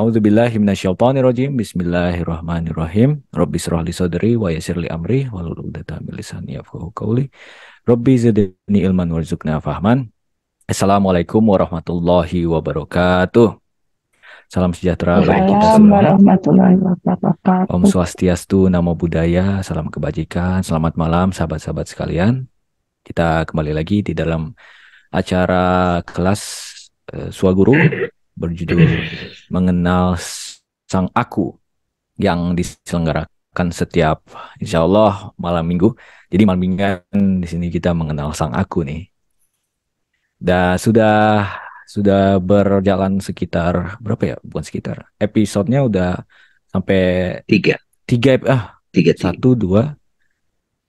A'udzubillahi minasyaitonirrajim. Bismillahirrahmanirrahim. Rabbi shrah li sadri wa yassir li amri wahlul 'uqdatam min lisani yafqahu qawli. Rabbi zidni ilman warzuqna fahman. Assalamualaikum warahmatullahi wabarakatuh. Salam sejahtera bagi kita Waalaikumsalam semua. warahmatullahi Om wabarakatuh. Swastiastu, Namo Buddhaya, salam kebajikan. Selamat malam sahabat-sahabat sekalian. Kita kembali lagi di dalam acara kelas Swaguru berjudul Mengenal Sang Aku yang diselenggarakan setiap insya Allah malam minggu. Jadi malam mingguan di sini kita mengenal Sang Aku nih. Dan sudah berjalan sekitar berapa ya? Bukan sekitar. Episodenya udah sampai Tiga, tiga, tiga. satu, dua,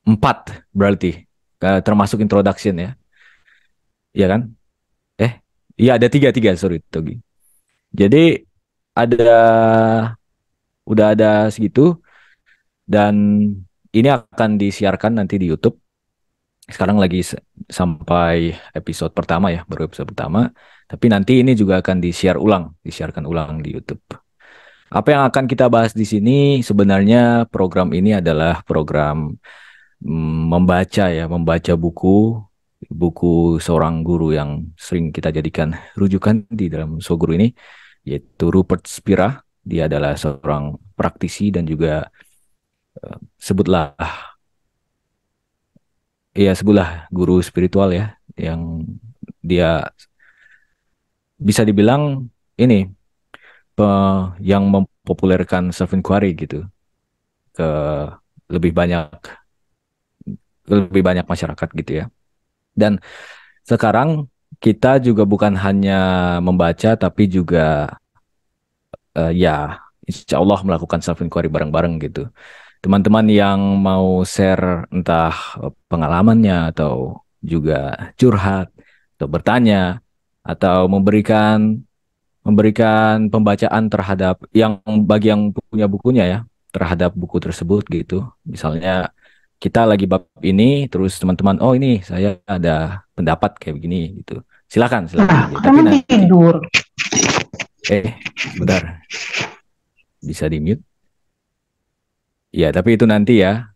empat berarti. Termasuk introduction ya. Iya kan? Iya ada tiga, sorry Togi. Jadi ada udah ada segitu dan ini akan disiarkan nanti di YouTube. Sekarang lagi sampai episode pertama ya, baru episode pertama. Tapi nanti ini juga akan disiarkan ulang di YouTube. Apa yang akan kita bahas di sini sebenarnya program ini adalah program membaca buku seorang guru yang sering kita jadikan rujukan di dalam Swaguru ini, yaitu Rupert Spira. Dia adalah seorang praktisi dan juga sebutlah guru spiritual ya, yang dia bisa dibilang ini yang mempopulerkan self inquiry gitu ke lebih banyak masyarakat gitu ya. Dan sekarang kita juga bukan hanya membaca tapi juga ya insya Allah melakukan self inquiry bareng-bareng gitu. Teman-teman yang mau share entah pengalamannya atau juga curhat atau bertanya atau memberikan pembacaan terhadap bagi yang punya bukunya ya, terhadap buku tersebut gitu. Misalnya kita lagi bab ini, terus teman-teman, oh ini saya ada pendapat kayak begini gitu. Silakan Nah, aja. Tapi kamu nanti tidur. sebentar, bisa di mute. Ya, tapi itu nanti ya.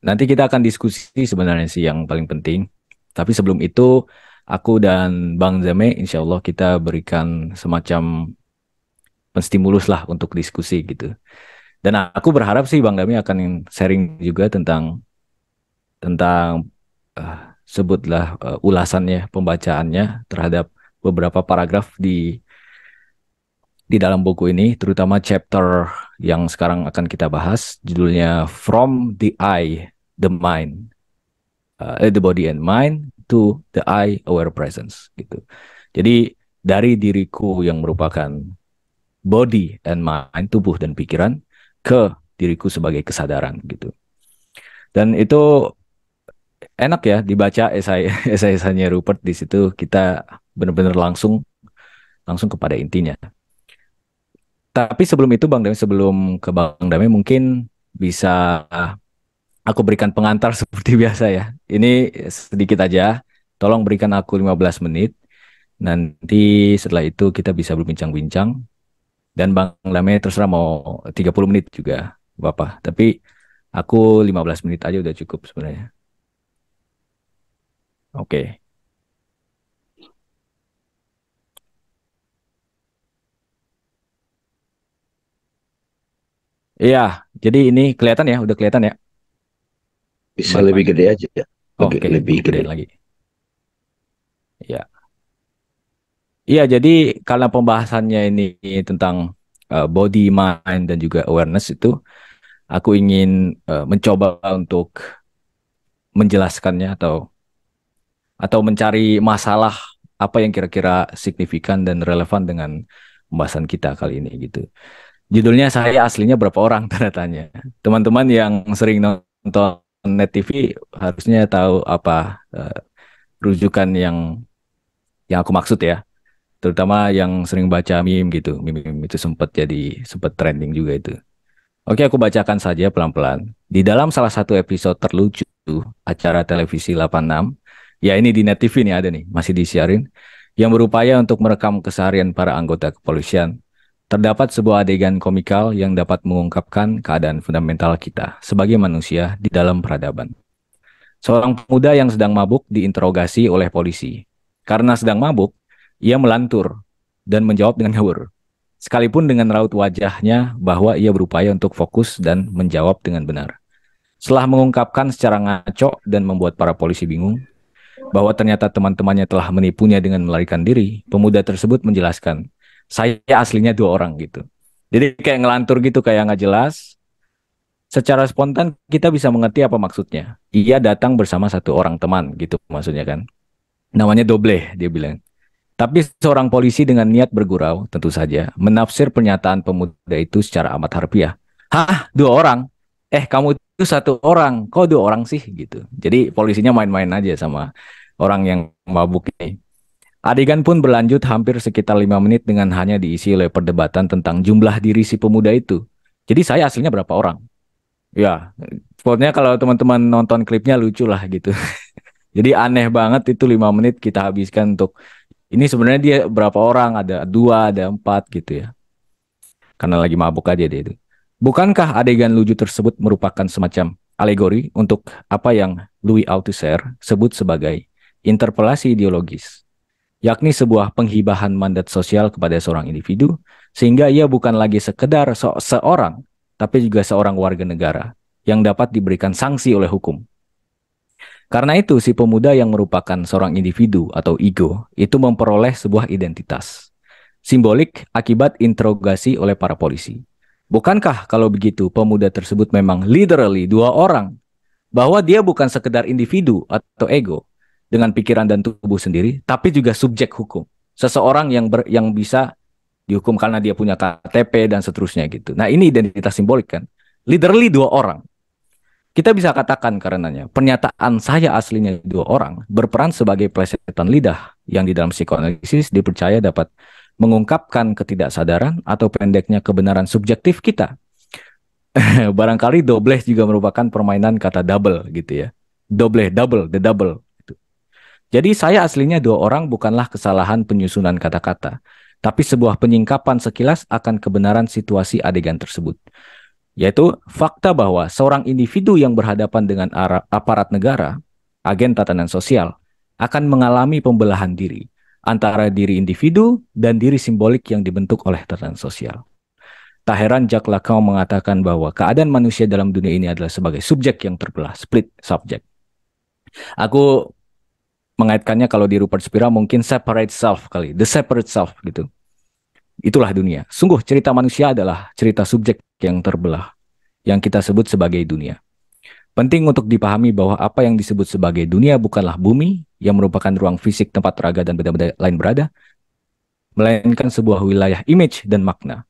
Nanti kita akan diskusi sebenarnya sih yang paling penting. Tapi sebelum itu, aku dan Bang Zame, insya Allah kita berikan semacam penstimulus lah untuk diskusi gitu. Dan aku berharap sih Bang Dami akan sharing juga tentang sebutlah ulasannya, pembacaannya terhadap beberapa paragraf di dalam buku ini, terutama chapter yang sekarang akan kita bahas, judulnya From the Eye, the Mind, the Body and Mind to the Eye Aware Presence gitu. Jadi dari diriku yang merupakan body and mind, tubuh dan pikiran, ke diriku sebagai kesadaran gitu. Dan itu enak ya dibaca esai-esainya Rupert. Di situ kita benar-benar langsung kepada intinya. Tapi sebelum itu Bang Dami, sebelum ke Bang Dami mungkin bisa aku berikan pengantar seperti biasa ya. Ini sedikit aja. Tolong berikan aku 15 menit. Nanti setelah itu kita bisa berbincang-bincang. Dan Bang Dami terserah mau 30 menit juga Bapak. Tapi aku 15 menit aja udah cukup sebenarnya. Oke. Iya, jadi ini kelihatan ya, udah kelihatan ya. Bisa lebih gede aja ya. Oke, Lebih gede lagi. Iya. Iya, jadi karena pembahasannya ini tentang body, mind dan juga awareness itu, aku ingin mencoba untuk menjelaskannya atau mencari masalah apa yang kira-kira signifikan dan relevan dengan pembahasan kita kali ini gitu. Judulnya saya aslinya berapa orang tanda tanya. Teman-teman yang sering nonton Net TV harusnya tahu apa rujukan yang aku maksud ya. Terutama yang sering baca meme gitu. Meme itu sempat trending juga itu. Oke, aku bacakan saja pelan-pelan. Di dalam salah satu episode terlucu acara televisi 86, ya ini di Net TV nih ada nih, masih disiarin. yang berupaya untuk merekam keseharian para anggota kepolisian. Terdapat sebuah adegan komikal yang dapat mengungkapkan keadaan fundamental kita sebagai manusia di dalam peradaban. Seorang pemuda yang sedang mabuk diinterogasi oleh polisi. Karena sedang mabuk, ia melantur dan menjawab dengan ngawur. Sekalipun dengan raut wajahnya bahwa ia berupaya untuk fokus dan menjawab dengan benar. Setelah mengungkapkan secara ngaco dan membuat para polisi bingung, bahwa ternyata teman-temannya telah menipunya dengan melarikan diri, pemuda tersebut menjelaskan, saya aslinya 2 orang gitu. Jadi kayak ngelantur gitu, kayak nggak jelas. Secara spontan kita bisa mengerti apa maksudnya. Ia datang bersama 1 orang teman gitu maksudnya kan. Namanya Doble, dia bilang. Tapi seorang polisi dengan niat bergurau, tentu saja, menafsir pernyataan pemuda itu secara amat harfiah. Hah, 2 orang? Kamu itu 1 orang, kok 2 orang sih? Gitu. Jadi polisinya main-main aja sama orang yang mabuk ini. Adegan pun berlanjut hampir sekitar 5 menit dengan hanya diisi oleh perdebatan tentang jumlah diri si pemuda itu. Jadi saya aslinya berapa orang? Ya, pokoknya kalau teman-teman nonton klipnya lucu lah gitu. Jadi aneh banget itu 5 menit kita habiskan untuk ini sebenarnya dia berapa orang? Ada 2, ada 4 gitu ya. Karena lagi mabuk aja dia itu. Bukankah adegan lucu tersebut merupakan semacam alegori untuk apa yang Louis Althusser sebut sebagai interpelasi ideologis, yakni sebuah penghibahan mandat sosial kepada seorang individu, sehingga ia bukan lagi sekedar seorang, tapi juga seorang warga negara yang dapat diberikan sanksi oleh hukum. Karena itu, si pemuda yang merupakan seorang individu atau ego itu memperoleh sebuah identitas simbolik akibat interogasi oleh para polisi. Bukankah kalau begitu pemuda tersebut memang literally 2 orang, bahwa dia bukan sekedar individu atau ego dengan pikiran dan tubuh sendiri, tapi juga subjek hukum, seseorang yang bisa dihukum karena dia punya KTP dan seterusnya gitu. Nah ini identitas simbolik kan, literally 2 orang. Kita bisa katakan karenanya, pernyataan saya aslinya 2 orang berperan sebagai plesetan lidah yang di dalam psikoanalisis dipercaya dapat mengungkapkan ketidaksadaran atau pendeknya kebenaran subjektif kita. Barangkali dobleh juga merupakan permainan kata double gitu ya. Dobleh, double, the double. Gitu. Jadi saya aslinya 2 orang bukanlah kesalahan penyusunan kata-kata, tapi sebuah penyingkapan sekilas akan kebenaran situasi adegan tersebut. Yaitu fakta bahwa seorang individu yang berhadapan dengan aparat negara, agen tatanan sosial, akan mengalami pembelahan diri antara diri individu dan diri simbolik yang dibentuk oleh tatanan sosial. Tak heran Jacques Lacan mengatakan bahwa keadaan manusia dalam dunia ini adalah sebagai subjek yang terbelah, split subject. Aku mengaitkannya kalau di Rupert Spira mungkin separate self kali, the separate self gitu. Itulah dunia. Sungguh cerita manusia adalah cerita subjek yang terbelah, yang kita sebut sebagai dunia. Penting untuk dipahami bahwa apa yang disebut sebagai dunia bukanlah bumi, yang merupakan ruang fisik tempat raga dan benda-benda lain berada, melainkan sebuah wilayah image dan makna.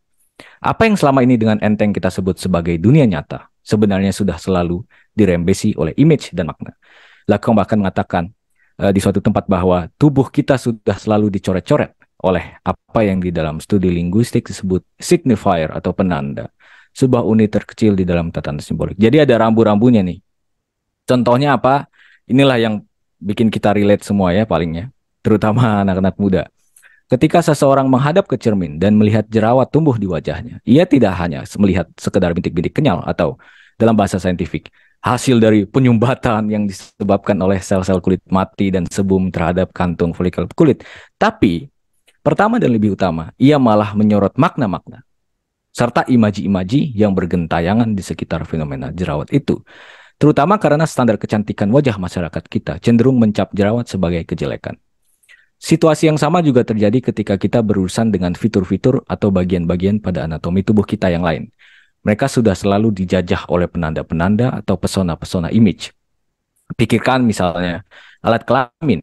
Apa yang selama ini dengan enteng kita sebut sebagai dunia nyata, sebenarnya sudah selalu dirembesi oleh image dan makna. Lacan bahkan mengatakan di suatu tempat bahwa tubuh kita sudah selalu dicoret-coret oleh apa yang di dalam studi linguistik disebut signifier atau penanda, sebuah unit terkecil di dalam tatanan simbolik. Jadi ada rambu-rambunya nih. Contohnya apa? Inilah yang bikin kita relate semua ya palingnya, terutama anak-anak muda. Ketika seseorang menghadap ke cermin dan melihat jerawat tumbuh di wajahnya, ia tidak hanya melihat sekedar bintik-bintik kenyal atau dalam bahasa saintifik, hasil dari penyumbatan yang disebabkan oleh sel-sel kulit mati dan sebum terhadap kantung folikel kulit. Tapi, pertama dan lebih utama, ia malah menyorot makna-makna serta imaji-imaji yang bergentayangan di sekitar fenomena jerawat itu. Terutama karena standar kecantikan wajah masyarakat kita cenderung mencap jerawat sebagai kejelekan. Situasi yang sama juga terjadi ketika kita berurusan dengan fitur-fitur atau bagian-bagian pada anatomi tubuh kita yang lain. Mereka sudah selalu dijajah oleh penanda-penanda atau pesona-pesona image. Pikirkan misalnya alat kelamin.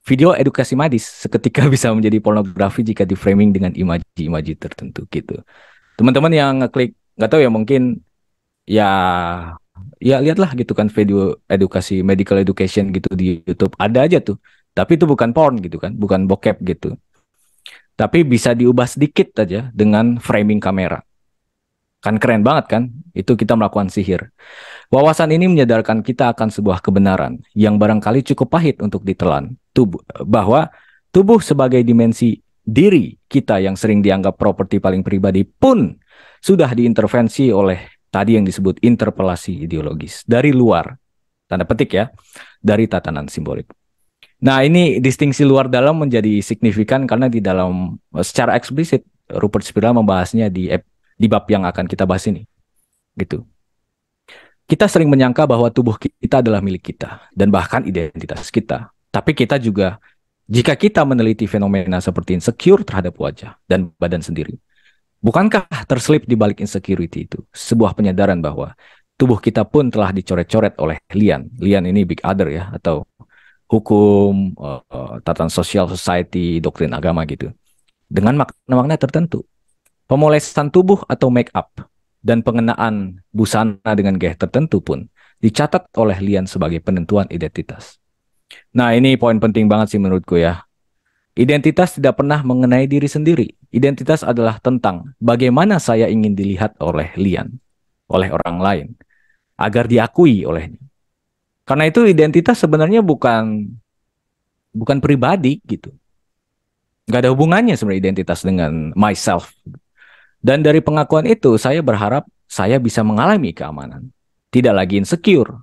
Video edukasi medis seketika bisa menjadi pornografi jika di-framing dengan imaji-imaji tertentu gitu. Teman-teman yang ngeklik, nggak tahu ya mungkin ya lihatlah gitu kan video edukasi medical education gitu di YouTube. Ada aja tuh. Tapi itu bukan porn gitu kan, bukan bokep gitu. Tapi bisa diubah sedikit aja dengan framing kamera. Kan keren banget kan? Itu kita melakukan sihir. Wawasan ini menyadarkan kita akan sebuah kebenaran yang barangkali cukup pahit untuk ditelan. Bahwa tubuh sebagai dimensi diri kita yang sering dianggap properti paling pribadi pun sudah diintervensi oleh tadi yang disebut interpelasi ideologis dari luar, tanda petik ya, dari tatanan simbolik. Nah, ini distingsi luar dalam menjadi signifikan karena di dalam secara eksplisit Rupert Spira membahasnya di bab yang akan kita bahas ini. Gitu. Kita sering menyangka bahwa tubuh kita adalah milik kita dan bahkan identitas kita. Tapi kita juga, jika kita meneliti fenomena seperti insecure terhadap wajah dan badan sendiri, bukankah terselip di balik insecurity itu sebuah penyadaran bahwa tubuh kita pun telah dicoret-coret oleh lian. Lian ini big other ya, atau hukum, tatanan sosial, society, doktrin agama gitu. Dengan makna-makna tertentu. Pemolesan tubuh atau make up dan pengenaan busana dengan gaya tertentu pun dicatat oleh lian sebagai penentuan identitas. Nah, ini poin penting banget sih menurutku ya. Identitas tidak pernah mengenai diri sendiri. Identitas adalah tentang bagaimana saya ingin dilihat oleh lian, oleh orang lain, agar diakui olehnya. Karena itu identitas sebenarnya bukan pribadi gitu. Nggak ada hubungannya sebenarnya identitas dengan myself. Dan dari pengakuan itu saya berharap saya bisa mengalami keamanan. Tidak lagi insecure.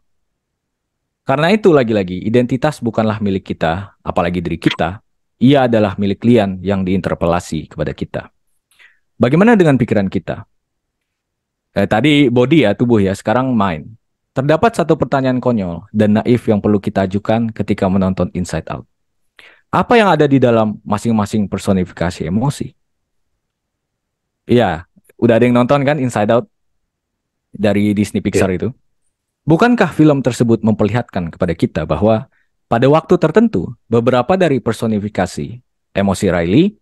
Karena itu lagi-lagi identitas bukanlah milik kita, apalagi diri kita. Ia adalah milik lian yang diinterpelasi kepada kita. Bagaimana dengan pikiran kita? Tadi body ya, tubuh ya, sekarang mind. Terdapat satu pertanyaan konyol dan naif yang perlu kita ajukan ketika menonton Inside Out. Apa yang ada di dalam masing-masing personifikasi emosi? Iya, udah ada yang nonton kan Inside Out dari Disney Pixar itu? Bukankah film tersebut memperlihatkan kepada kita bahwa pada waktu tertentu, beberapa dari personifikasi emosi Riley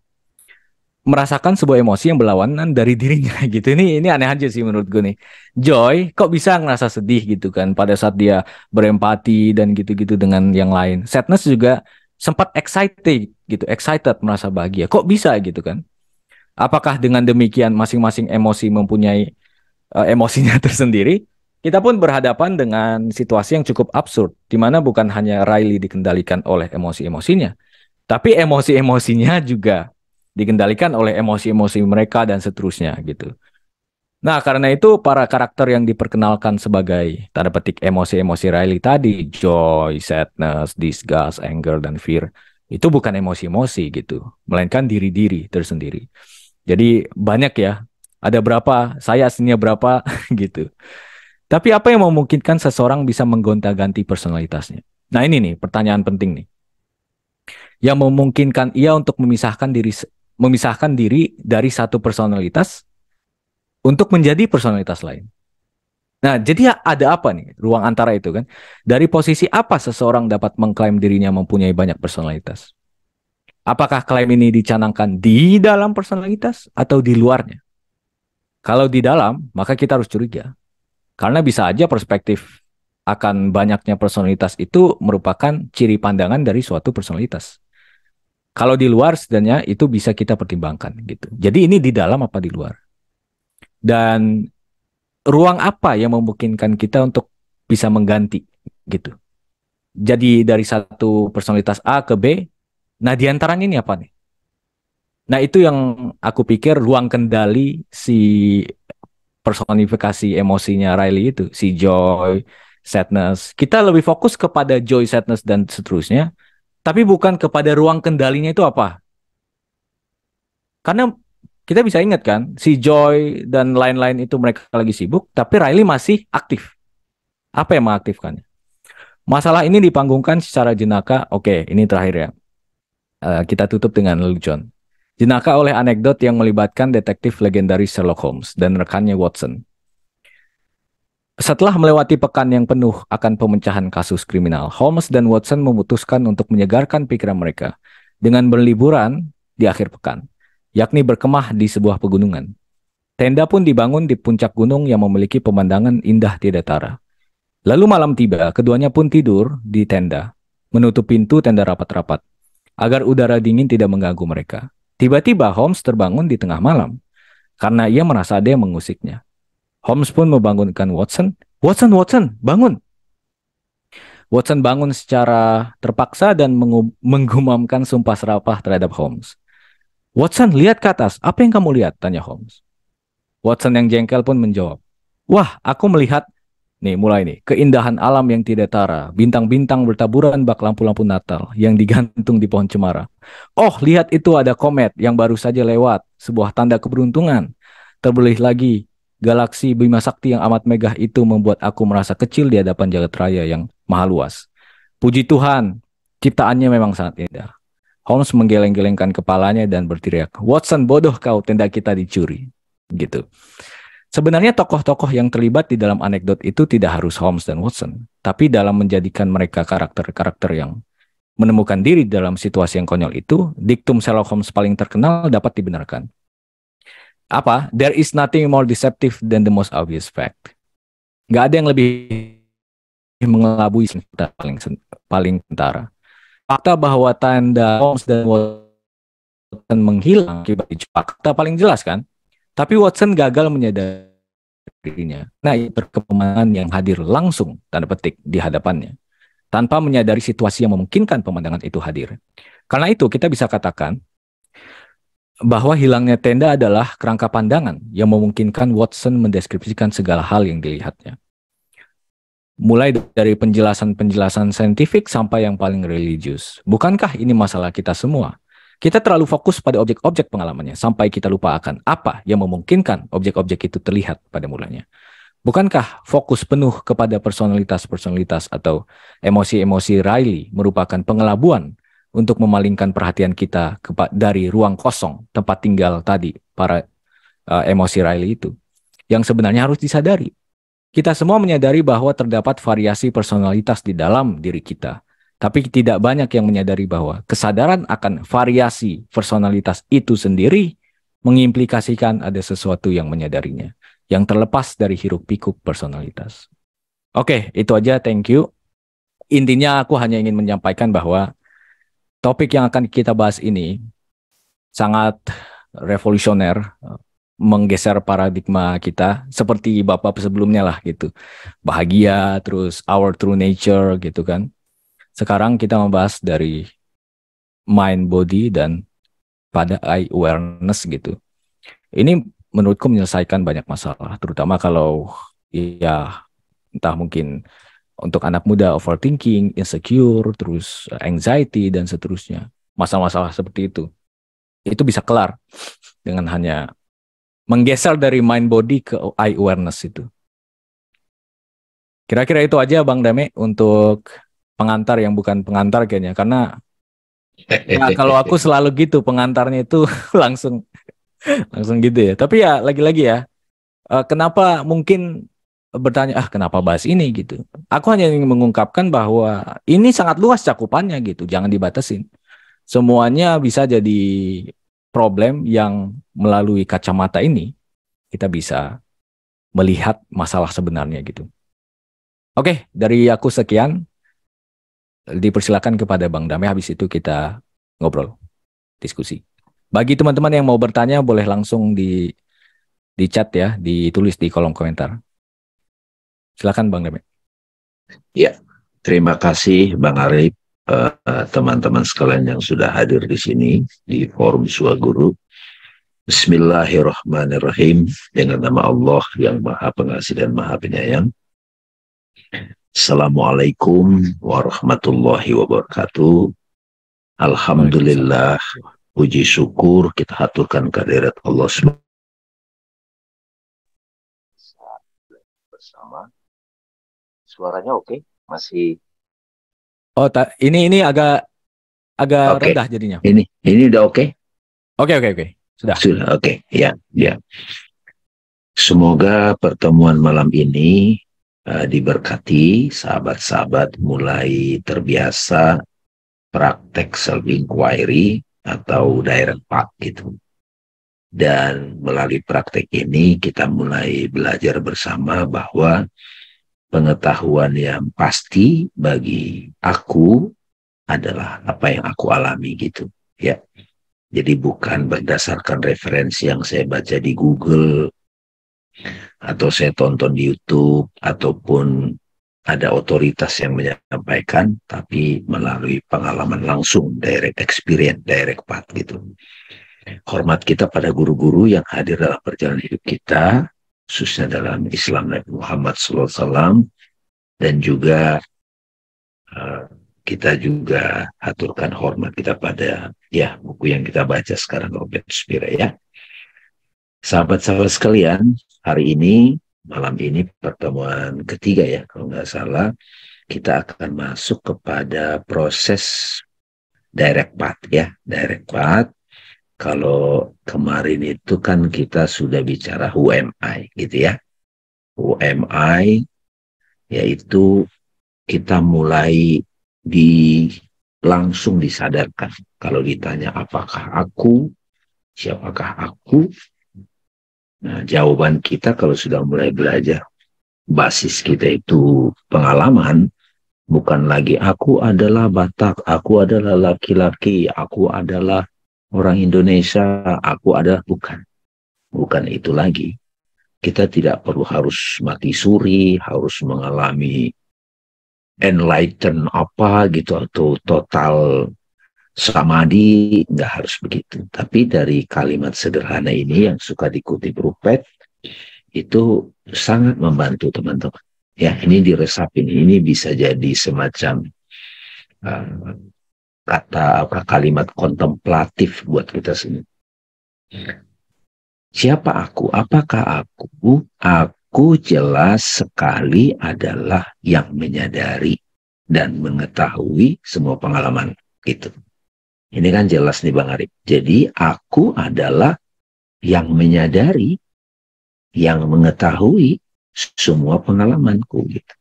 merasakan sebuah emosi yang berlawanan dari dirinya gitu. Ini aneh aja sih menurut gue nih. Joy kok bisa ngerasa sedih gitu kan pada saat dia berempati dan gitu-gitu dengan yang lain. Sadness juga sempat excited merasa bahagia. Kok bisa gitu kan? Apakah dengan demikian masing-masing emosi mempunyai emosinya tersendiri? Kita pun berhadapan dengan situasi yang cukup absurd, di mana bukan hanya Riley dikendalikan oleh emosi-emosinya, tapi emosi-emosinya juga dikendalikan oleh emosi-emosi mereka dan seterusnya gitu. Nah, karena itu para karakter yang diperkenalkan sebagai tanda petik emosi-emosi Riley tadi, joy, sadness, disgust, anger, dan fear, itu bukan emosi-emosi gitu, melainkan diri-diri tersendiri. Jadi banyak ya, ada berapa, saya aslinya berapa gitu. Tapi apa yang memungkinkan seseorang bisa menggonta-ganti personalitasnya? Nah ini nih, pertanyaan penting nih. Yang memungkinkan ia untuk memisahkan diri dari satu personalitas untuk menjadi personalitas lain. Nah, jadi ada apa nih ruang antara itu kan? Dari posisi apa seseorang dapat mengklaim dirinya mempunyai banyak personalitas? Apakah klaim ini dicanangkan di dalam personalitas atau di luarnya? Kalau di dalam, maka kita harus curiga. Karena bisa aja perspektif akan banyaknya personalitas itu merupakan ciri pandangan dari suatu personalitas. Kalau di luar sebenarnya itu bisa kita pertimbangkan gitu. Jadi ini di dalam apa di luar? Dan ruang apa yang memungkinkan kita untuk bisa mengganti gitu. Jadi dari satu personalitas A ke B, nah di antaranya ini apa nih? Nah itu yang aku pikir ruang kendali si personifikasi emosinya Riley itu, si joy, sadness. Kita lebih fokus kepada joy, sadness, dan seterusnya, tapi bukan kepada ruang kendalinya itu apa. Karena kita bisa ingat kan, si Joy dan lain-lain itu mereka lagi sibuk, tapi Riley masih aktif. Apa yang mengaktifkannya? Masalah ini dipanggungkan secara jenaka. Oke, ini terakhir ya. Kita tutup dengan lelucon. Jenaka oleh anekdot yang melibatkan detektif legendaris Sherlock Holmes dan rekannya Watson. Setelah melewati pekan yang penuh akan pemecahan kasus kriminal, Holmes dan Watson memutuskan untuk menyegarkan pikiran mereka dengan berliburan di akhir pekan, yakni berkemah di sebuah pegunungan. Tenda pun dibangun di puncak gunung yang memiliki pemandangan indah tiada tara. Lalu malam tiba, keduanya pun tidur di tenda, menutup pintu tenda rapat-rapat, agar udara dingin tidak mengganggu mereka. Tiba-tiba Holmes terbangun di tengah malam, karena ia merasa ada yang mengusiknya. Holmes pun membangunkan Watson. Watson, bangun! Watson bangun secara terpaksa dan menggumamkan sumpah serapah terhadap Holmes. Watson, lihat ke atas. Apa yang kamu lihat? Tanya Holmes. Watson yang jengkel pun menjawab. Wah, aku melihat, nih mulai nih, keindahan alam yang tidak tara. Bintang-bintang bertaburan bak lampu-lampu Natal yang digantung di pohon cemara. Oh, lihat itu ada komet yang baru saja lewat. Sebuah tanda keberuntungan. Terbelah lagi, galaksi Bima Sakti yang amat megah itu membuat aku merasa kecil di hadapan jagat raya yang maha luas. Puji Tuhan, ciptaannya memang sangat indah. Holmes menggeleng-gelengkan kepalanya dan berteriak, Watson, bodoh kau, tenda kita dicuri. Gitu. Sebenarnya tokoh-tokoh yang terlibat di dalam anekdot itu tidak harus Holmes dan Watson, tapi dalam menjadikan mereka karakter-karakter yang menemukan diri dalam situasi yang konyol itu, diktum Sherlock Holmes paling terkenal dapat dibenarkan. Apa? There is nothing more deceptive than the most obvious fact. Nggak ada yang lebih mengelabui paling kentara. Fakta bahwa tanda Holmes dan Watson menghilang akibat fakta paling jelas kan? Tapi Watson gagal menyadarinya. Nah, itu perkembangan yang hadir langsung, tanda petik, di hadapannya. Tanpa menyadari situasi yang memungkinkan pemandangan itu hadir. Karena itu, kita bisa katakan bahwa hilangnya tenda adalah kerangka pandangan yang memungkinkan Watson mendeskripsikan segala hal yang dilihatnya. Mulai dari penjelasan-penjelasan saintifik sampai yang paling religius. Bukankah ini masalah kita semua? Kita terlalu fokus pada objek-objek pengalamannya sampai kita lupa akan apa yang memungkinkan objek-objek itu terlihat pada mulanya. Bukankah fokus penuh kepada personalitas-personalitas atau emosi-emosi Riley merupakan pengelabuan untuk memalingkan perhatian kita dari ruang kosong tempat tinggal tadi para emosi Riley itu, yang sebenarnya harus disadari. Kita semua menyadari bahwa terdapat variasi personalitas di dalam diri kita, tapi tidak banyak yang menyadari bahwa kesadaran akan variasi personalitas itu sendiri mengimplikasikan ada sesuatu yang menyadarinya, yang terlepas dari hiruk-pikuk personalitas. Oke, itu aja, thank you. Intinya aku hanya ingin menyampaikan bahwa topik yang akan kita bahas ini sangat revolusioner, menggeser paradigma kita seperti bapak sebelumnya lah gitu. Bahagia, terus our true nature gitu kan. Sekarang kita membahas dari mind, body, dan pada eye awareness gitu. Ini menurutku menyelesaikan banyak masalah, terutama kalau ya entah mungkin untuk anak muda overthinking, insecure, terus anxiety, dan seterusnya. Masalah-masalah seperti itu bisa kelar dengan hanya menggeser dari mind body ke eye awareness itu. Kira-kira itu aja Bang Dame untuk pengantar yang bukan pengantar kayaknya. Karena ya kalau aku selalu gitu pengantarnya itu langsung gitu ya. Tapi ya lagi-lagi ya, kenapa mungkin bertanya, kenapa bahas ini gitu. Aku hanya ingin mengungkapkan bahwa ini sangat luas cakupannya gitu, jangan dibatasin. Semuanya bisa jadi problem yang melalui kacamata ini kita bisa melihat masalah sebenarnya gitu. Oke, dari aku sekian. Dipersilakan kepada Bang Dame, habis itu kita ngobrol, diskusi. Bagi teman-teman yang mau bertanya boleh langsung di chat ya, ditulis di kolom komentar. Silakan Bang Dame. Ya, terima kasih Bang Arif, teman-teman sekalian yang sudah hadir di sini di forum Suaguru. Bismillahirrahmanirrahim. Dengan nama Allah yang Maha Pengasih dan Maha Penyayang. Assalamualaikum warahmatullahi wabarakatuh. Alhamdulillah, puji syukur kita haturkan kehadirat Allah bersama. Suaranya oke? Masih? Oh, ini agak Okay. rendah jadinya. Ini udah oke? Oke. Sudah, oke. Ya. Semoga pertemuan malam ini diberkati, sahabat-sahabat mulai terbiasa praktek self-inquiry atau direct path gitu. Dan melalui praktek ini kita mulai belajar bersama bahwa pengetahuan yang pasti bagi aku adalah apa yang aku alami gitu ya. Jadi bukan berdasarkan referensi yang saya baca di Google atau saya tonton di YouTube ataupun ada otoritas yang menyampaikan, tapi melalui pengalaman langsung, direct experience, direct path gitu. Hormat kita pada guru-guru yang hadir dalam perjalanan hidup kita, khususnya dalam Islam Nabi Muhammad SAW, dan juga kita juga aturkan hormat kita pada ya buku yang kita baca sekarang, Robert Spira ya. Sahabat-sahabat sekalian, hari ini, malam ini pertemuan ketiga ya, kalau nggak salah, kita akan masuk kepada proses direct path ya, direct path. Kalau kemarin itu kan kita sudah bicara who am I gitu ya. Who am I, yaitu kita mulai langsung disadarkan. Kalau ditanya apakah aku, siapakah aku? Nah, jawaban kita kalau sudah mulai belajar, basis kita itu pengalaman, bukan lagi aku adalah Batak, aku adalah laki-laki, aku adalah orang Indonesia, aku adalah, bukan itu lagi. Kita tidak perlu harus mati suri, harus mengalami enlighten apa gitu, atau total samadhi, nggak harus begitu. Tapi dari kalimat sederhana ini yang suka dikutip Rupert, itu sangat membantu teman-teman. Ya, ini diresapin, ini bisa jadi semacam kalimat kontemplatif buat kita semua. Siapa aku? Apakah aku? Aku jelas sekali adalah yang menyadari dan mengetahui semua pengalaman itu. Ini kan jelas nih Bang Arif. Jadi aku adalah yang menyadari, yang mengetahui semua pengalamanku gitu.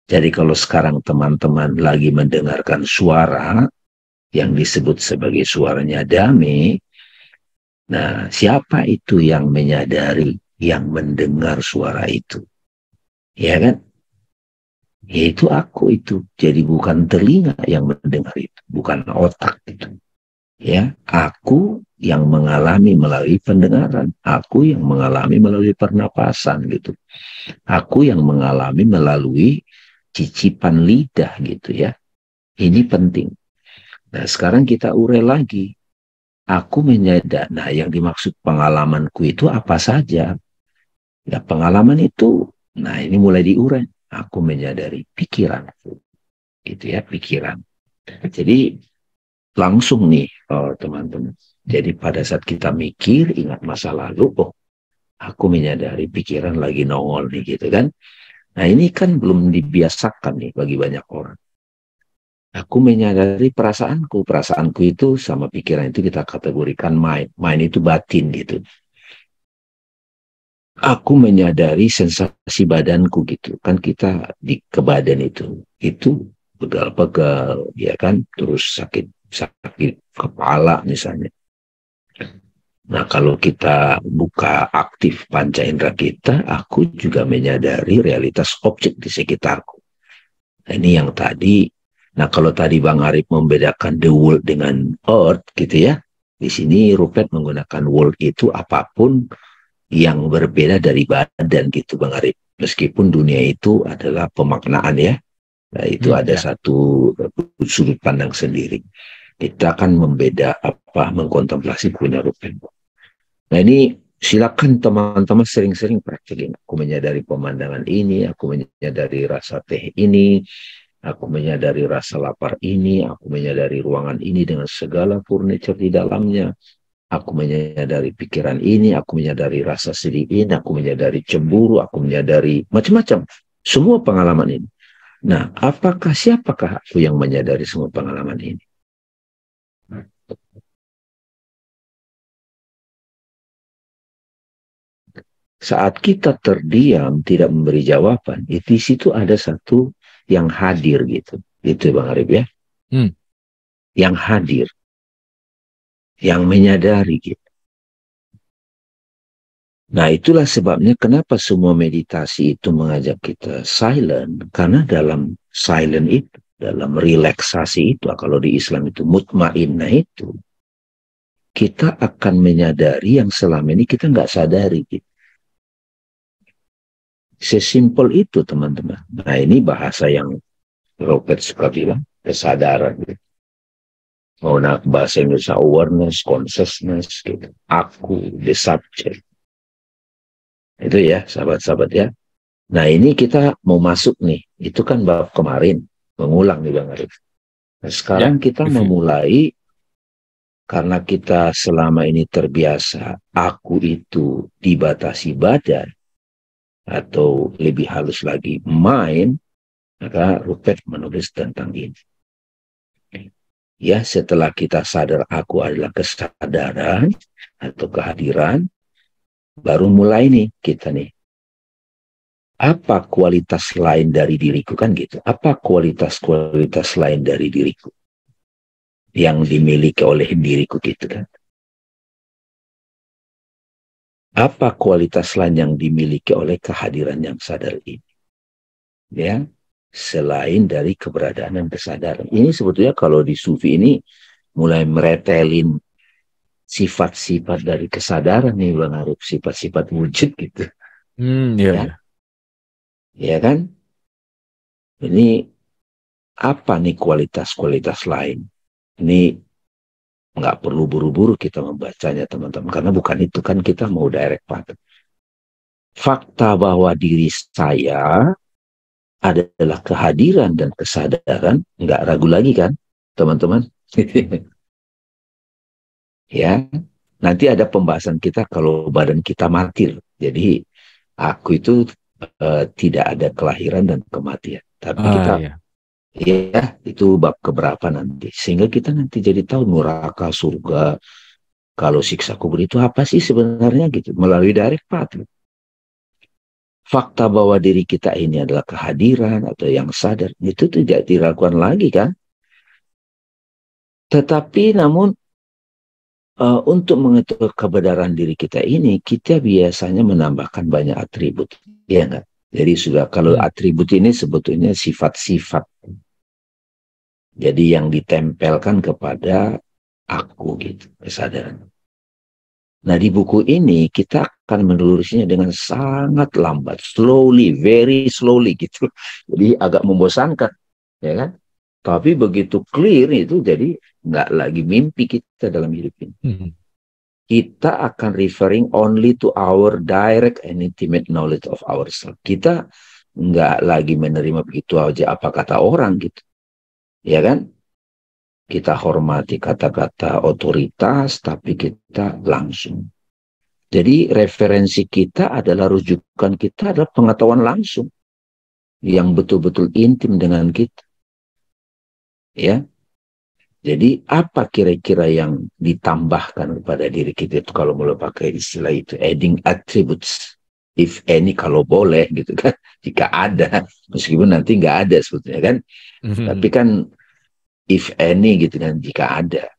Jadi kalau sekarang teman-teman lagi mendengarkan suara yang disebut sebagai suaranya Dame, nah siapa itu yang menyadari, yang mendengar suara itu? Ya kan? Yaitu aku itu. Jadi bukan telinga yang mendengar itu, bukan otak itu. Ya, aku yang mengalami melalui pendengaran, aku yang mengalami melalui pernapasan gitu. Aku yang mengalami melalui cicipan lidah gitu ya. Ini penting. Nah, sekarang kita urai lagi. Aku menyadari, nah yang dimaksud pengalamanku itu apa saja? Ya, pengalaman itu, nah ini mulai diurai. Aku menyadari pikiran, gitu ya, pikiran. Jadi langsung nih, teman-teman. Jadi pada saat kita mikir, ingat masa lalu, oh, aku menyadari pikiran lagi nongol nih, gitu kan? Nah ini kan belum dibiasakan nih bagi banyak orang. Aku menyadari perasaanku, perasaanku itu sama pikiran itu kita kategorikan mind, mind itu batin gitu. Aku menyadari sensasi badanku gitu, kan kita di kebadan itu pegal-pegal, ya kan, terus sakit kepala misalnya. Nah kalau kita buka aktif panca indera kita, aku juga menyadari realitas objek di sekitarku. Nah, ini yang tadi. Nah kalau tadi Bang Arif membedakan the world dengan earth gitu ya, di sini Rupert menggunakan world itu apapun yang berbeda dari badan gitu Bang Arif. Meskipun dunia itu adalah pemaknaan ya. Nah itu ada satu sudut pandang sendiri. Kita akan mengkontemplasi punya Rupert. Nah ini silakan teman-teman sering-sering praktekin. Aku menyadari pemandangan ini, aku menyadari rasa teh ini, aku menyadari rasa lapar ini, aku menyadari ruangan ini dengan segala furniture di dalamnya. Aku menyadari pikiran ini, aku menyadari rasa sedih ini, aku menyadari cemburu, aku menyadari macam-macam. Semua pengalaman ini. Nah, siapakah aku yang menyadari semua pengalaman ini? Saat kita terdiam, tidak memberi jawaban, di situ ada satu yang hadir gitu. Itu Bang Arif ya. Yang hadir. Yang menyadari gitu. Nah itulah sebabnya kenapa semua meditasi itu mengajak kita silent. Karena dalam silent itu, dalam relaksasi itu, kalau di Islam itu mutmainnah itu, kita akan menyadari yang selama ini kita nggak sadari gitu. Sesimpel itu teman-teman. Nah ini bahasa yang Robert suka bilang, kesadaran. Oh, nah bahasa Indonesia awareness, consciousness, gitu. Aku, the subject. Itu ya, sahabat-sahabat ya. Nah ini kita mau masuk nih. Itu kan bab kemarin. Mengulang nih Bang Arif. Nah, Ya, sekarang kita review. memulai, karena kita selama ini terbiasa, aku itu dibatasi badan, atau lebih halus lagi, mind, maka Rupert menulis tentang ini. Ya, setelah kita sadar aku adalah kesadaran atau kehadiran, baru mulai nih kita nih. Apa kualitas lain dari diriku, kan gitu. Apa kualitas-kualitas lain dari diriku yang dimiliki oleh diriku gitu kan. Apa kualitas lain yang dimiliki oleh kehadiran yang sadar ini? Ya, selain dari keberadaan dan kesadaran. Ini sebetulnya kalau di Sufi ini mulai meretelin sifat-sifat dari kesadaran nih Bang Arif, sifat-sifat wujud gitu. Iya, Ya, iya. ya kan? Ini apa nih kualitas-kualitas lain? Ini nggak perlu buru-buru kita membacanya teman-teman, karena bukan itu kan kita mau direct pada fakta bahwa diri saya adalah kehadiran dan kesadaran, nggak ragu lagi kan teman-teman. Ya, nanti ada pembahasan kita kalau badan kita mati. Jadi aku itu tidak ada kelahiran dan kematian, tapi Ah, kita, iya. ya itu bab keberapa nanti, sehingga kita nanti jadi tahu neraka, surga, kalau siksa kubur itu apa sih sebenarnya gitu, melalui direct path. Fakta bahwa diri kita ini adalah kehadiran atau yang sadar, itu tidak diragukan lagi kan. Tetapi namun untuk mengetahui kebenaran diri kita ini, kita biasanya menambahkan banyak atribut, ya enggak? Jadi sudah, kalau atribut ini sebetulnya sifat-sifat. Jadi yang ditempelkan kepada aku gitu, kesadaran. Nah di buku ini kita akan menelusurinya dengan sangat lambat, slowly, very slowly gitu. Jadi agak membosankan, ya kan? Tapi begitu clear itu, jadi nggak lagi mimpi kita dalam hidup ini. Kita akan referring only to our direct and intimate knowledge of ourselves. Kita nggak lagi menerima begitu aja apa kata orang gitu, ya kan? Kita hormati kata-kata otoritas, tapi kita langsung. Jadi referensi kita adalah, rujukan kita adalah pengetahuan langsung yang betul-betul intim dengan kita. Ya, jadi apa kira-kira yang ditambahkan kepada diri kita itu, kalau mulai pakai istilah itu, adding attributes, if any, kalau boleh gitu kan, jika ada, meskipun nanti nggak ada sebetulnya kan, tapi kan if any gitu kan, jika ada,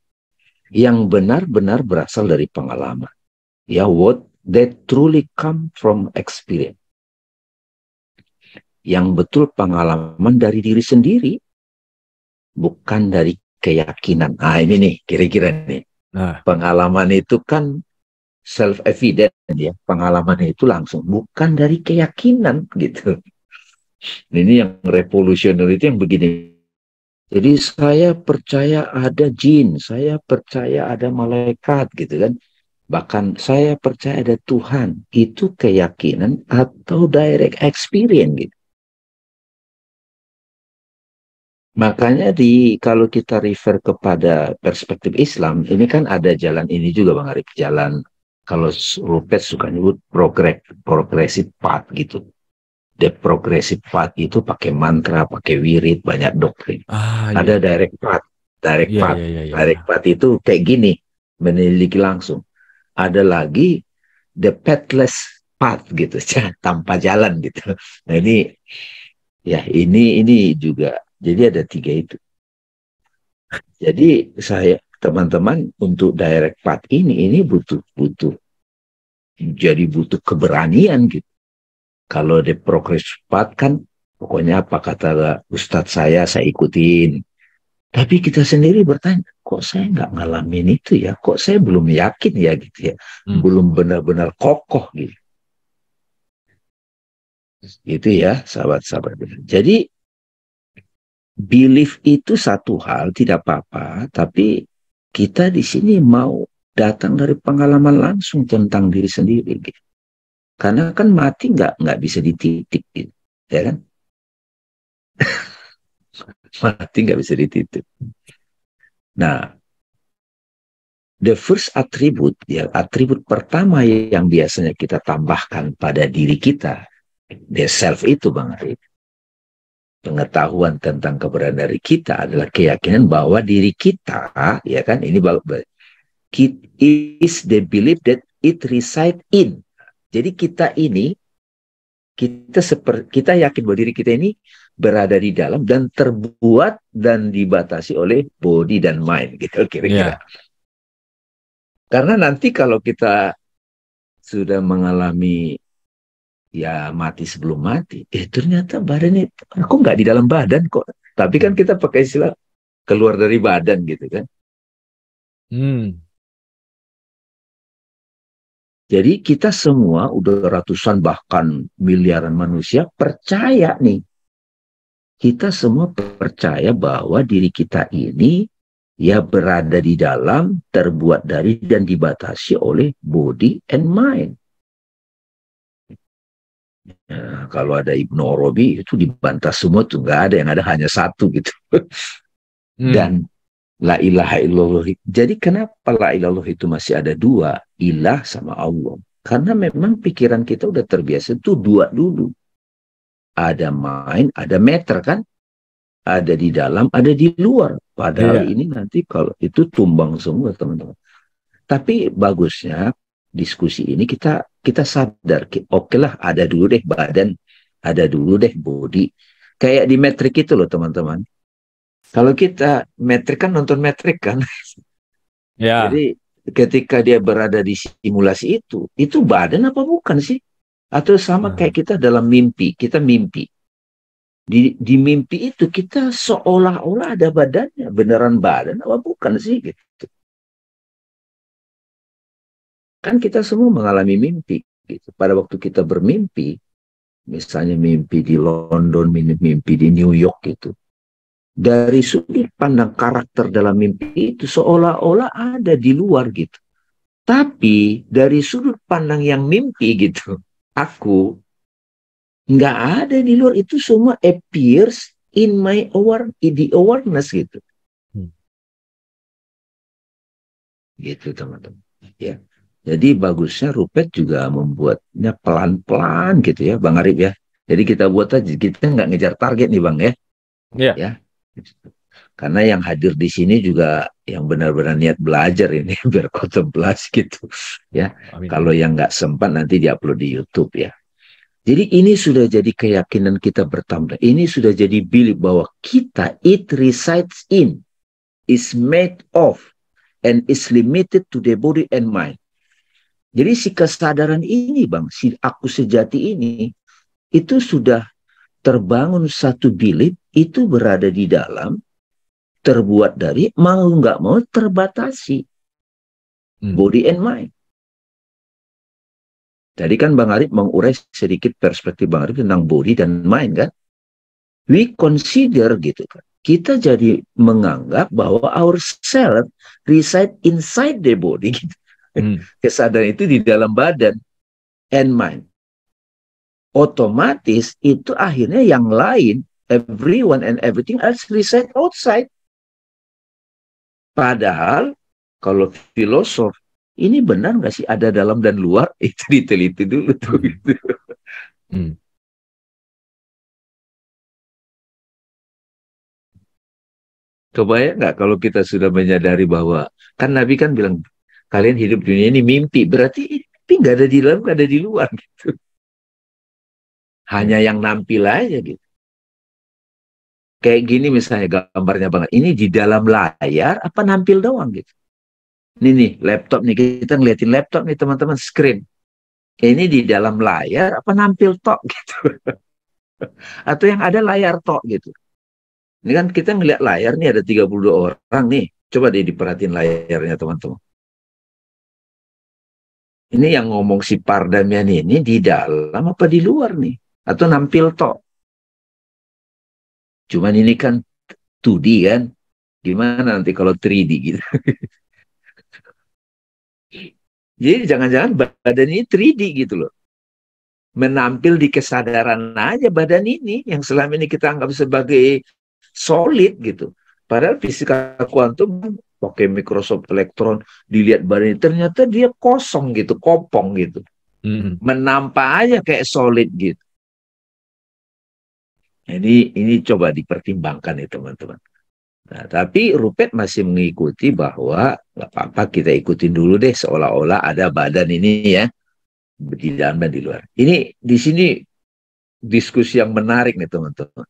yang benar-benar berasal dari pengalaman. Ya, what that truly come from experience. Yang betul pengalaman dari diri sendiri, bukan dari keyakinan. Ah ini nih, kira-kira nih. Pengalaman itu kan self-evident ya. Pengalaman itu langsung, bukan dari keyakinan gitu. Ini yang revolusioner itu yang begini. Jadi saya percaya ada jin, saya percaya ada malaikat gitu kan. Bahkan saya percaya ada Tuhan. Itu keyakinan atau direct experience gitu. Makanya kalau kita refer kepada perspektif Islam, ini kan ada jalan ini juga Bang Arif, jalan, kalau Rupert suka nyebut progressive path gitu. The progressive path itu pakai mantra, pakai wirid, banyak doktrin. Ada direct path, direct path itu kayak gini, meneliti langsung. Ada lagi the pathless path gitu, tanpa jalan gitu. Nah ini, ya ini juga. Jadi ada 3 itu. Jadi saya, teman-teman, untuk direct path ini butuh butuh keberanian gitu. Kalau di progressive path kan pokoknya apa kata Ustadz saya ikutin. Tapi kita sendiri bertanya, kok saya nggak ngalamin itu ya? Kok saya belum yakin ya gitu ya? Belum benar-benar kokoh gitu. Itu ya, sahabat-sahabat. Jadi belief itu satu hal, tidak apa-apa, tapi kita di sini mau datang dari pengalaman langsung tentang diri sendiri, gitu. Karena kan mati nggak bisa dititik, gitu, ya kan? Mati nggak bisa dititik. Nah, the first attribute, ya, atribut pertama yang biasanya kita tambahkan pada diri kita, the self itu, Bang Arif. Pengetahuan tentang keberadaan dari kita adalah keyakinan bahwa diri kita, ya kan, ini is the belief that it reside in. Jadi kita ini, kita yakin bahwa diri kita ini berada di dalam dan terbuat dan dibatasi oleh body dan mind, gitu kira-kira. Yeah. Karena nanti kalau kita sudah mengalami ya mati sebelum mati, ternyata badannya, aku nggak di dalam badan kok. Tapi kan kita pakai istilah keluar dari badan, gitu kan. Jadi kita semua udah ratusan bahkan miliaran manusia percaya nih. Kita semua percaya bahwa diri kita ini ya berada di dalam, terbuat dari dan dibatasi oleh body and mind. Nah, kalau ada Ibnu Arabi itu dibantah semua tuh, nggak ada, yang ada hanya satu gitu. Dan la ilaha illallah. Jadi kenapa la ilallah itu masih ada dua, ilah sama Allah? Karena memang pikiran kita udah terbiasa tuh dua dulu. Ada mind, ada matter kan? Ada di dalam, ada di luar. Padahal ini nanti kalau itu tumbang semua, teman-teman. Tapi bagusnya diskusi ini kita sadar, oke lah, ada dulu deh badan, ada dulu deh body. Kayak di metrik itu loh, teman-teman. Kalau kita metrik kan, nonton metrik kan. Jadi ketika dia berada di simulasi itu badan apa bukan sih? Atau sama kayak kita dalam mimpi, kita mimpi. Di mimpi itu kita seolah-olah ada badannya, beneran badan apa bukan sih, gitu. Kan kita semua mengalami mimpi, gitu. Pada waktu kita bermimpi, misalnya mimpi di London, mimpi di New York, gitu. Dari sudut pandang karakter dalam mimpi itu seolah-olah ada di luar, gitu. Tapi dari sudut pandang yang mimpi, gitu, aku nggak ada di luar, itu semua appears in my awareness, gitu. Gitu, teman-teman. Ya. Jadi bagusnya Rupert juga membuatnya pelan-pelan gitu ya, Bang Arif ya. Jadi kita buat aja, kita nggak ngejar target nih, Bang ya. Ya. Karena yang hadir di sini juga yang benar-benar niat belajar ini biar kontemplasi gitu ya. Kalau yang nggak sempat nanti diupload di YouTube ya. Jadi ini sudah jadi keyakinan kita bertambah. Ini sudah jadi belief bahwa kita, it resides in, is made of, and is limited to the body and mind. Jadi si kesadaran ini, Bang, si aku sejati ini, itu sudah terbangun satu belief, itu berada di dalam, terbuat dari, mau nggak mau terbatasi. Body and mind. Tadi kan Bang Arif mengurai sedikit perspektif Bang Arif tentang body dan mind kan. We consider gitu kan. Kita jadi menganggap bahwa our self reside inside the body gitu. Kesadaran itu di dalam badan and mind. Otomatis itu akhirnya yang lain, everyone and everything else reside outside. Padahal kalau filosof, ini benar nggak sih ada dalam dan luar? Itu diteliti dulu tuh. Gitu. Kebayang nggak kalau kita sudah menyadari bahwa, kan Nabi kan bilang, kalian hidup dunia ini mimpi, berarti mimpi nggak ada di dalam, nggak ada di luar gitu. Hanya yang nampil aja gitu. Kayak gini misalnya gambarnya banget, ini di dalam layar apa nampil doang gitu. Ini nih laptop nih, kita ngeliatin laptop nih teman-teman, screen. Ini di dalam layar apa nampil tok gitu. Atau yang ada layar tok gitu. Ini kan kita ngeliat layar nih ada 32 orang nih. Coba deh diperhatiin layarnya teman-teman. Ini yang ngomong si Pardamian ini di dalam apa di luar nih? atau nampil tok. Cuman ini kan 2D kan, gimana nanti kalau 3D gitu. Jadi jangan-jangan badan ini 3D gitu loh. Menampil di kesadaran aja badan ini yang selama ini kita anggap sebagai solid gitu. Padahal fisika kuantum pakai Microsoft Elektron dilihat badan ini ternyata dia kosong gitu, kopong gitu. Menampak aja kayak solid gitu. Ini coba dipertimbangkan nih teman-teman. Nah, tapi Rupert masih mengikuti bahwa nggak apa-apa kita ikutin dulu deh seolah-olah ada badan ini ya di dalam dan di luar. Ini di sini diskusi yang menarik nih teman-teman.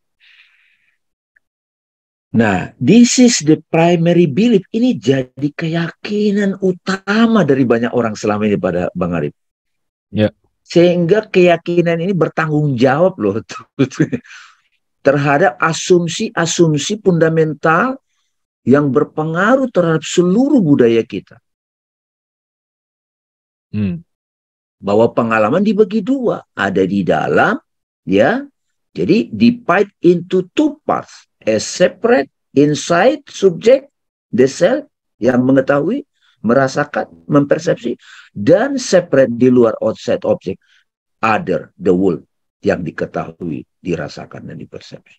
Nah, this is the primary belief. Ini jadi keyakinan utama dari banyak orang selama ini pada Bang Arif. Ya. Sehingga keyakinan ini bertanggung jawab loh terhadap asumsi-asumsi fundamental yang berpengaruh terhadap seluruh budaya kita. Bahwa pengalaman dibagi dua, ada di dalam, ya. Jadi divide into two parts, a separate inside subject, the self yang mengetahui, merasakan, mempersepsi, dan separate di luar outside object, other, the world yang diketahui, dirasakan dan dipersepsi.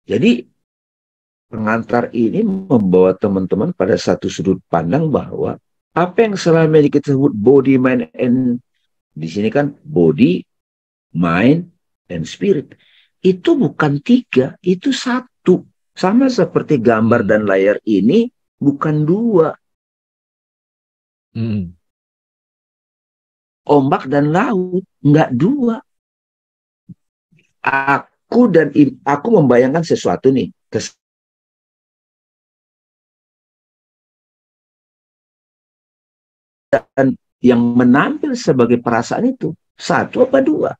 Jadi pengantar ini membawa teman-teman pada satu sudut pandang bahwa apa yang selama ini kita sebut body, mind, and di sini kan body, mind, and spirit. Itu bukan tiga, itu satu. Sama seperti gambar dan layar ini bukan dua. Ombak dan laut nggak dua. Aku membayangkan sesuatu nih. Dan yang menampil sebagai perasaan itu satu apa dua?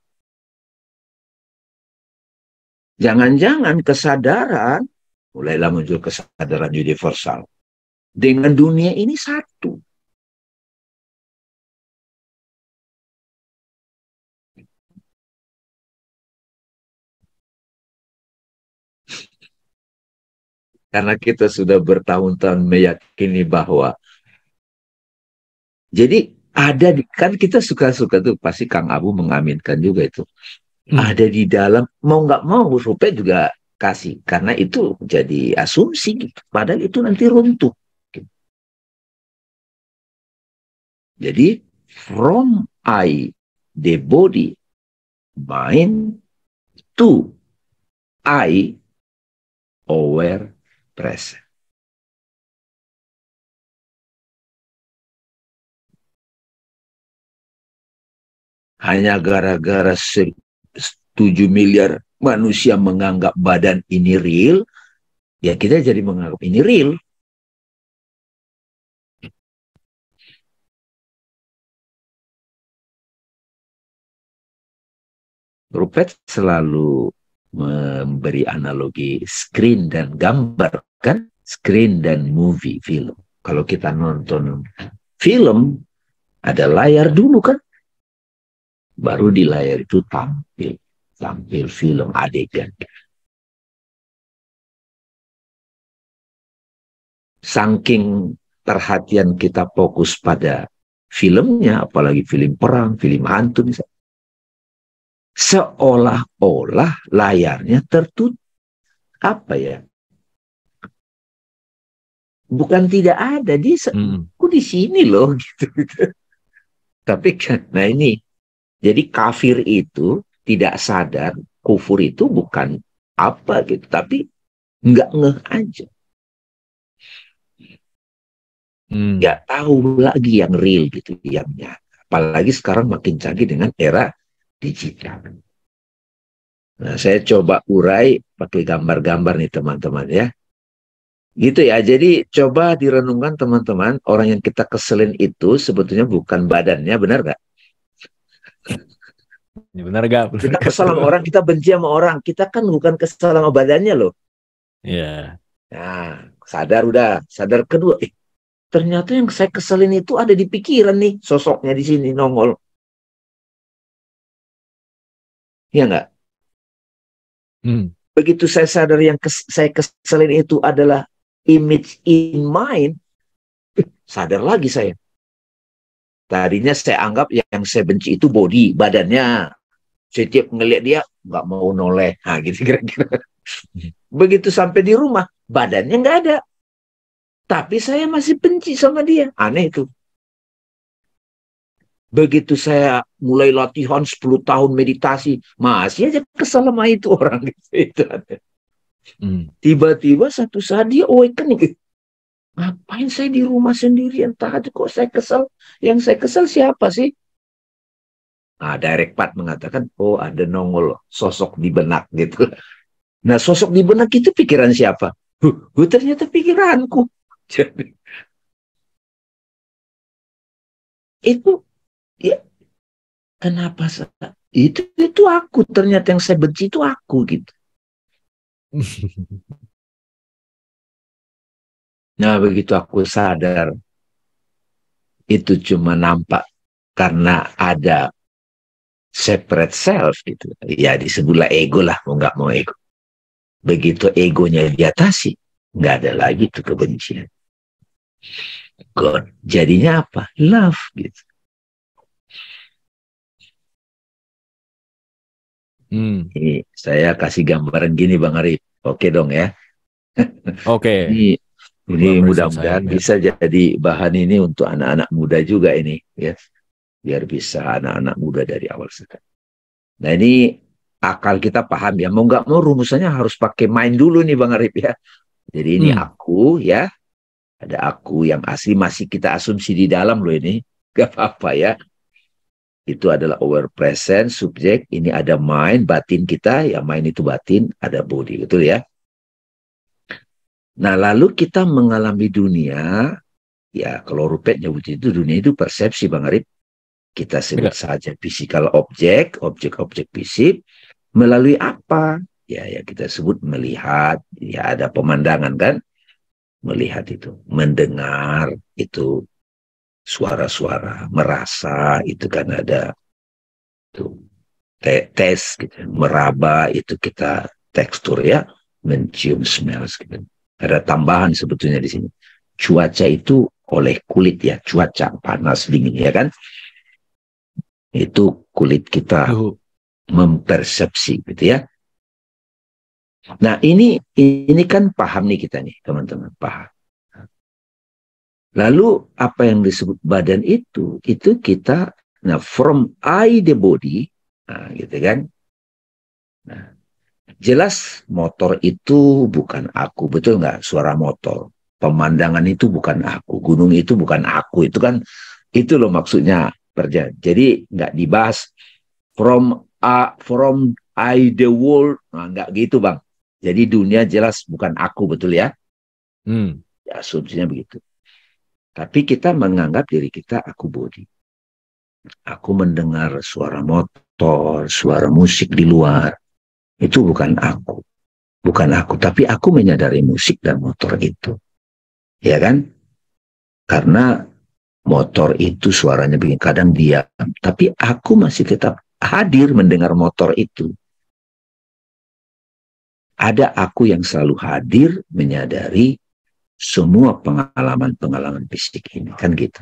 Jangan-jangan kesadaran, mulailah muncul kesadaran universal. Dengan dunia ini satu. Karena kita sudah bertahun-tahun meyakini bahwa jadi ada kan kita suka-suka tuh pasti Kang Abu mengaminkan juga itu. Ada di dalam, mau nggak mau Rupert juga kasih karena itu jadi asumsi gitu. Padahal itu nanti runtuh. Jadi from I the body mind to I aware present. Hanya gara-gara 7 miliar manusia menganggap badan ini real, ya kita jadi menganggap ini real. Rupert selalu memberi analogi screen dan gambar, kan? Screen dan movie, film. Kalau kita nonton film, ada layar dulu kan? Baru di layar itu tampil film adegan. Saking perhatian kita fokus pada filmnya, apalagi film perang, film hantu misalnya, seolah-olah layarnya tertutup. Apa ya? Bukan tidak ada, aku di sini loh gitu. Tapi kan, nah ini, jadi kafir itu tidak sadar, kufur itu bukan apa gitu, tapi nggak ngeh aja. Nggak tahu lagi yang real gitu, yang nyata. Apalagi sekarang makin canggih dengan era digital. Nah, saya coba urai pakai gambar-gambar nih teman-teman ya. Gitu ya, jadi coba direnungkan teman-teman, orang yang kita keselin itu sebetulnya bukan badannya, benar nggak? Ya, benar gak? Kita kesal sama orang, kita benci sama orang, kita kan bukan kesal sama badannya loh. Iya. Nah, sadar kedua, ternyata yang saya keselin itu ada di pikiran nih, sosoknya di sini nongol. Ya nggak? Begitu saya sadar yang saya keselin itu adalah image in mind, sadar lagi saya. Tadinya saya anggap yang saya benci itu body, badannya. Setiap ngelihat dia, nggak mau noleh. Nah, gitu kira-kira. Begitu sampai di rumah, badannya nggak ada. Tapi saya masih benci sama dia. Aneh itu. Begitu saya mulai latihan 10 tahun meditasi, masih aja kesal sama itu orang. Gitu. Tiba-tiba satu saat dia awakening. Ngapain saya di rumah sendirian? Tadi kok saya kesal? Yang saya kesal siapa sih? Nah, direct Pat mengatakan, oh ada nongol sosok di benak gitu. Nah, sosok di benak itu pikiran siapa? Ternyata pikiranku. Jadi, itu ya kenapa itu aku, ternyata yang saya benci itu aku gitu. Nah, begitu aku sadar itu cuma nampak karena ada separate self gitu. Ya disebutlah ego lah, mau nggak mau ego. Begitu egonya diatasi, nggak ada lagi tuh kebencian. God, jadinya apa? Love gitu. Ini saya kasih gambaran gini Bang Arif. Oke dong ya. Oke. Ini mudah-mudahan bisa jadi bahan ini untuk anak-anak muda juga ini, ya. Biar bisa anak-anak muda dari awal sekarang. Nah ini akal kita paham ya. Mau nggak mau rumusannya harus pakai mind dulu nih Bang Arif ya. Jadi ini aku ya. Ada aku yang asli masih kita asumsi di dalam loh ini. Gak apa-apa ya. Itu adalah aware present, subjek. Ini ada mind, batin kita. Ya mind itu batin, ada body. Betul ya. Nah lalu kita mengalami dunia. Ya kalau Rupert nyebut itu dunia itu persepsi Bang Arif. Kita sebut saja physical objek-objek fisik. Melalui apa? Ya kita sebut melihat. Ya ada pemandangan kan. Melihat itu. Mendengar itu. Suara-suara. Merasa itu kan ada. Itu. Tes gitu. Meraba itu kita tekstur ya. Mencium smells gitu. Ada tambahan sebetulnya di sini. Cuaca itu oleh kulit ya. Cuaca panas dingin ya kan. Itu kulit kita mempersepsi gitu ya. Nah ini kan paham nih kita nih teman-teman, paham. Lalu apa yang disebut badan itu kita, nah from I the body, nah gitu kan. Nah, jelas motor itu bukan aku, betul nggak? Suara motor, pemandangan itu bukan aku, gunung itu bukan aku, itu kan itu loh maksudnya. Jadi nggak dibahas from I the world, nah, nggak gitu Bang. Jadi dunia jelas bukan aku, betul ya? Ya asumsinya begitu. Tapi kita menganggap diri kita aku body. Aku mendengar suara motor, suara musik di luar. Itu bukan aku. Bukan aku, tapi aku menyadari musik dan motor itu. Ya kan? Karena motor itu suaranya bikin kadang diam. Tapi aku masih tetap hadir mendengar motor itu. Ada aku yang selalu hadir menyadari semua pengalaman-pengalaman fisik ini. Kan gitu.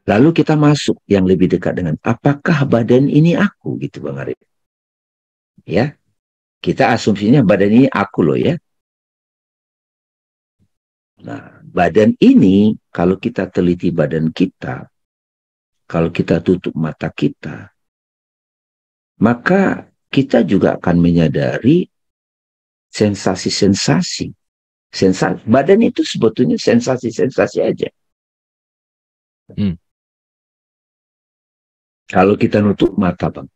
Lalu kita masuk yang lebih dekat dengan apakah badan ini aku gitu Bang Arif. Ya. Kita asumsinya badan ini aku loh ya. Nah, badan ini kalau kita teliti badan kita, kalau kita tutup mata kita, maka kita juga akan menyadari sensasi-sensasi. Badan itu sebetulnya sensasi-sensasi aja. Kalau kita nutup mata Bang.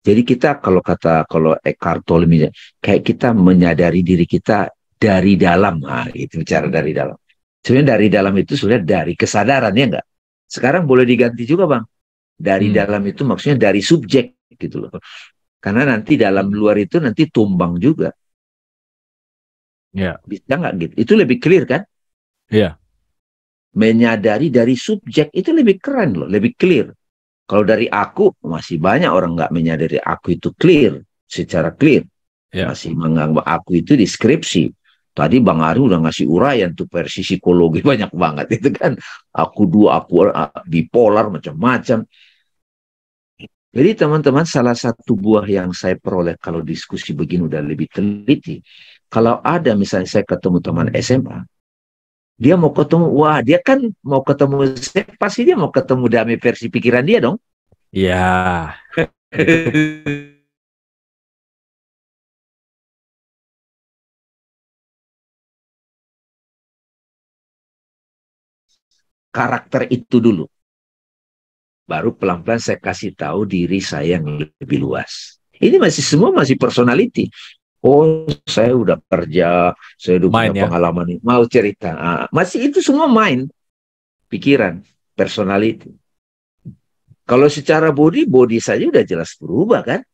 Jadi kita kalau Eckhart Tolle misalnya, kayak kita menyadari diri kita dari dalam, nah itu bicara dari dalam. Sebenarnya dari dalam itu sebenarnya dari kesadaran ya enggak. Sekarang boleh diganti juga Bang. Dari dalam itu maksudnya dari subjek gitu loh. Karena nanti dalam luar itu nanti tumbang juga. Ya. Bisa nggak gitu? Itu lebih clear kan? Iya. Menyadari dari subjek itu lebih keren loh, lebih clear. Kalau dari aku, masih banyak orang nggak menyadari aku itu clear, secara clear. Iya. Masih menganggap aku itu deskripsi. Tadi Bang Ari udah ngasih uraian tuh versi psikologi banyak banget itu kan. Aku dua, aku bipolar, macam-macam. Jadi teman-teman, salah satu buah yang saya peroleh kalau diskusi begini udah lebih teliti. Kalau ada misalnya saya ketemu teman SMA, dia mau ketemu, wah dia kan mau ketemu saya, pasti dia mau ketemu damai versi pikiran dia dong. Iya. Itu Karakter itu dulu. Baru pelan-pelan saya kasih tahu diri saya yang lebih luas. Ini masih semua masih personality. Oh, saya udah kerja, saya udah punya main ya. pengalaman ini. Mau cerita. Masih itu semua main, pikiran, personality. Kalau secara body saja udah jelas berubah kan.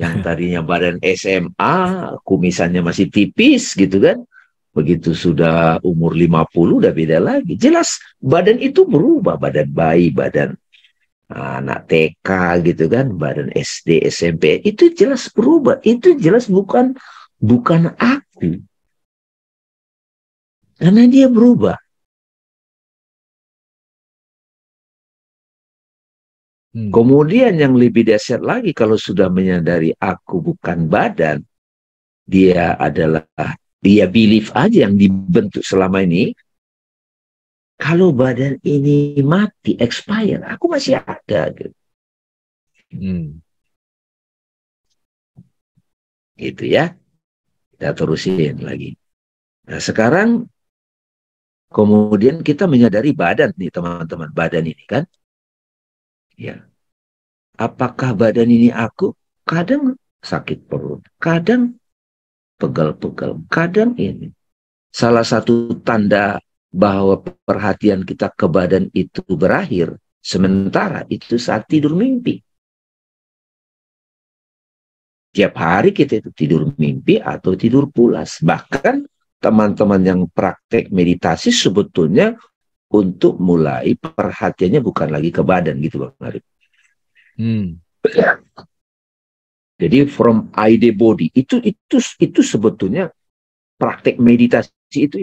Yang tadinya badan SMA, kumisannya masih tipis gitu kan. Begitu sudah umur 50 udah beda lagi. Jelas badan itu berubah, badan bayi, badan anak TK gitu kan, badan SD, SMP, itu jelas berubah. Itu jelas bukan aku. Karena dia berubah. Kemudian yang lebih dahsyat lagi kalau sudah menyadari aku bukan badan, dia adalah, dia belief aja yang dibentuk selama ini. Kalau badan ini mati, expire, aku masih ada. Gitu ya. Kita terusin lagi. Nah sekarang kemudian kita menyadari badan nih teman-teman. Badan ini kan. Ya. Apakah badan ini aku? Kadang sakit perut. Kadang pegal-pegal. Kadang ini. Salah satu tanda bahwa perhatian kita ke badan itu berakhir. Sementara itu saat tidur mimpi. Tiap hari kita itu tidur mimpi atau tidur pulas. Bahkan teman-teman yang praktek meditasi sebetulnya untuk mulai perhatiannya bukan lagi ke badan gitu Bang Arif. Jadi from ide body itu sebetulnya praktek meditasi itu.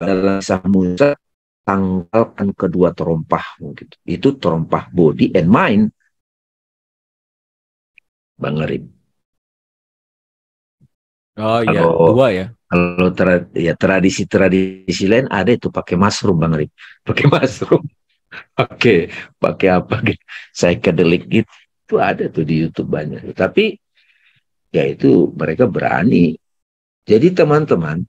Dalam Musa tanggalkan kedua terompahmu gitu. Itu terompah body and mind. Bang Arif. Oh iya, Kalau dua ya. Kalau tradisi lain ada itu pakai mushroom Bang Arif. Pakai mushroom. pakai apa gitu. Psychedelic gitu. Itu ada tuh di YouTube banyak. Tapi ya itu mereka berani. Jadi teman-teman,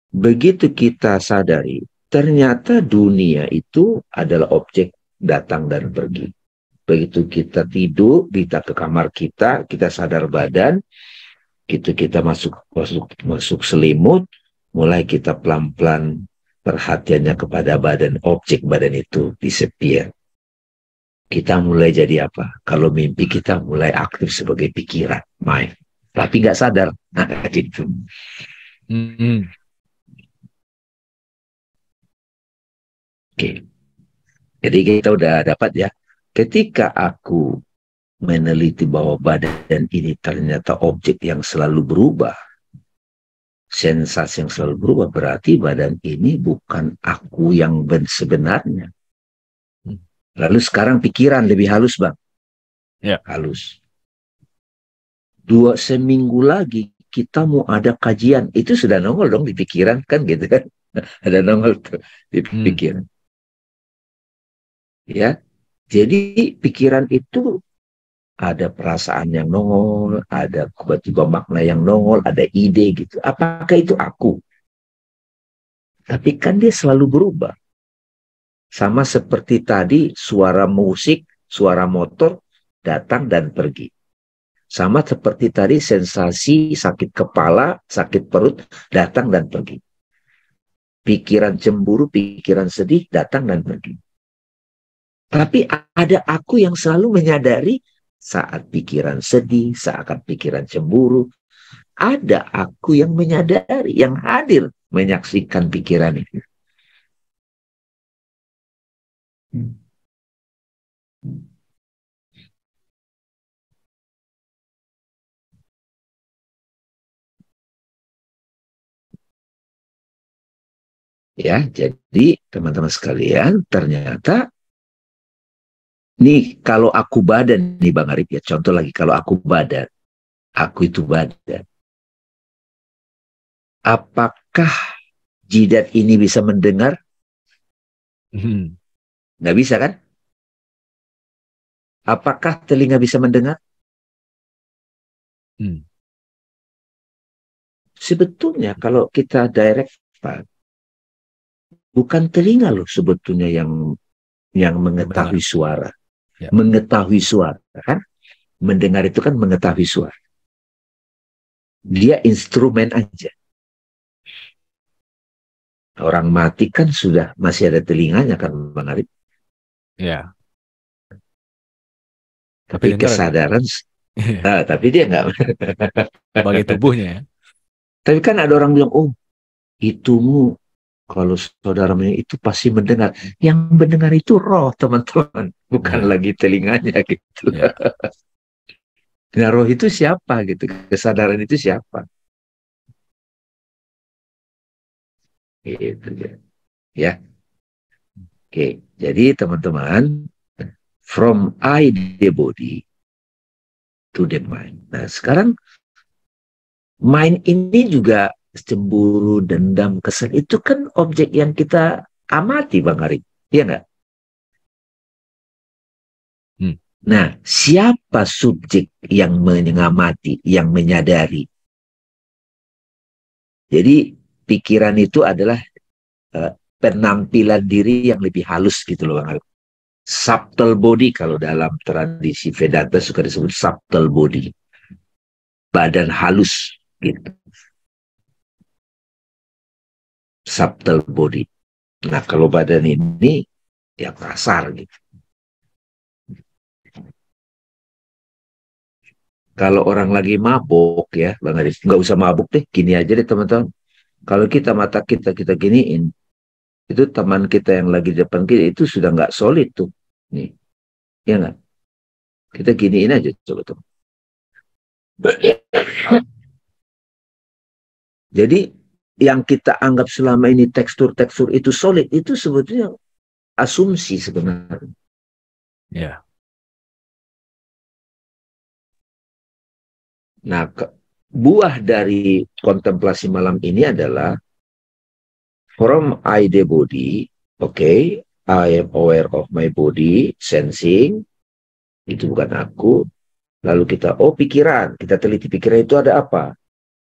begitu kita sadari, ternyata dunia itu adalah objek datang dan pergi. Begitu kita tidur, kita ke kamar kita sadar badan, gitu kita masuk selimut, mulai kita pelan-pelan perhatiannya kepada badan, objek badan itu disappear. Kita mulai jadi apa? Kalau mimpi kita mulai aktif sebagai pikiran, mind. Tapi nggak sadar. Nah, gitu. Oke. Jadi kita udah dapat ya. Ketika aku meneliti bahwa badan ini ternyata objek yang selalu berubah, sensasi yang selalu berubah, berarti badan ini bukan aku yang sebenarnya. Lalu sekarang pikiran lebih halus Bang. Ya. Halus. 2 seminggu lagi kita mau ada kajian. Itu sudah nongol dong di pikiran kan gitu kan. Ada nongol tuh di pikiran. Ya. Jadi pikiran itu ada perasaan yang nongol, ada tiba-tiba makna yang nongol, ada ide gitu. Apakah itu aku? Tapi kan dia selalu berubah. Sama seperti tadi suara musik, suara motor datang dan pergi. Sama seperti tadi sensasi sakit kepala, sakit perut datang dan pergi. Pikiran cemburu, pikiran sedih datang dan pergi. Tapi ada aku yang selalu menyadari saat pikiran sedih, saat pikiran cemburu. ada aku yang menyadari, yang hadir menyaksikan pikiran itu. Ya, jadi teman-teman sekalian, ternyata nih kalau aku badan nih Bang Arif ya, contoh lagi kalau aku badan, aku itu badan. Apakah jidat ini bisa mendengar? Nggak bisa kan? Apakah telinga bisa mendengar? Sebetulnya kalau kita direct, Pak, bukan telinga loh sebetulnya yang mengetahui suara. Ya. Mengetahui suara kan? Mendengar itu kan mengetahui suara. Dia instrumen aja. Orang mati kan sudah masih ada telinganya kan Bang Arif? Ya. Tapi kesadaran, tapi dia nggak. Sebagai tubuhnya ya. Tapi kan ada orang bilang, oh itumu kalau saudaranya itu pasti mendengar. Yang mendengar itu roh teman-teman, bukan lagi telinganya gitu. Nah roh itu siapa gitu? Kesadaran itu siapa? Gitu ya. Oke, jadi teman-teman, from I the body to the mind. Nah sekarang mind ini juga cemburu, dendam, kesel itu kan objek yang kita amati Bang Arif, iya nggak? Nah, siapa subjek yang mengamati, yang menyadari? Jadi pikiran itu adalah penampilan diri yang lebih halus gitu loh Bang Arif. Subtle body kalau dalam tradisi Vedanta suka disebut subtle body. Badan halus gitu. Subtle body. Nah, kalau badan ini ya kasar gitu. Kalau orang lagi mabuk ya, Bang Aris, nggak usah mabuk deh, gini aja deh teman-teman. Kalau kita mata kita giniin, itu teman kita yang lagi di depan kita itu sudah nggak solid tuh, nih, ya nggak? Kita giniin aja coba tuh. Jadi yang kita anggap selama ini tekstur-tekstur itu solid itu sebetulnya asumsi sebenarnya. Ya. Nah, buah dari kontemplasi malam ini adalah from I the body, okay, I am aware of my body, sensing, itu bukan aku. Lalu kita, pikiran, kita teliti pikiran itu ada apa?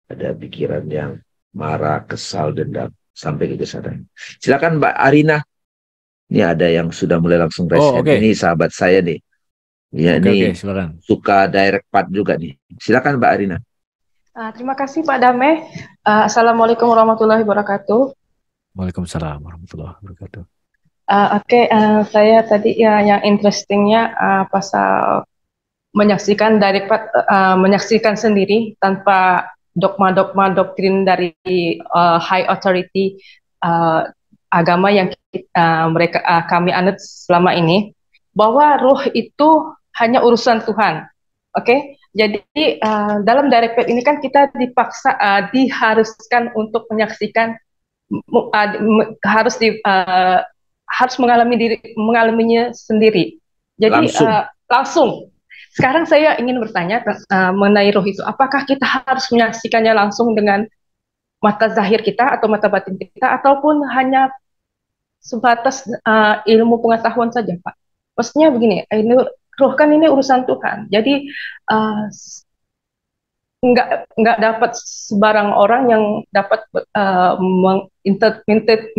Ada pikiran yang marah, kesal, dendam, sampai ke kesadaran. Silakan Mbak Arina. Ini ada yang sudah mulai langsung resen. Ini sahabat saya nih. Ya, ini suka direct part juga nih. Silakan Mbak Arina. Terima kasih Pak Dame. Assalamualaikum warahmatullahi wabarakatuh. Waalaikumsalam warahmatullahi wabarakatuh. Saya tadi ya yang interestingnya pasal menyaksikan direct part, menyaksikan sendiri tanpa dogma-dogma doktrin dari high authority agama yang kami anut selama ini, bahwa roh itu hanya urusan Tuhan. Oke, jadi dalam direct path ini kan kita dipaksa, diharuskan untuk menyaksikan, harus mengalaminya sendiri. Jadi langsung. Sekarang saya ingin bertanya mengenai roh itu. Apakah kita harus menyaksikannya langsung dengan mata zahir kita atau mata batin kita, ataupun hanya sebatas ilmu pengetahuan saja, Pak? Maksudnya begini, roh kan ini urusan Tuhan. Jadi nggak dapat sebarang orang yang dapat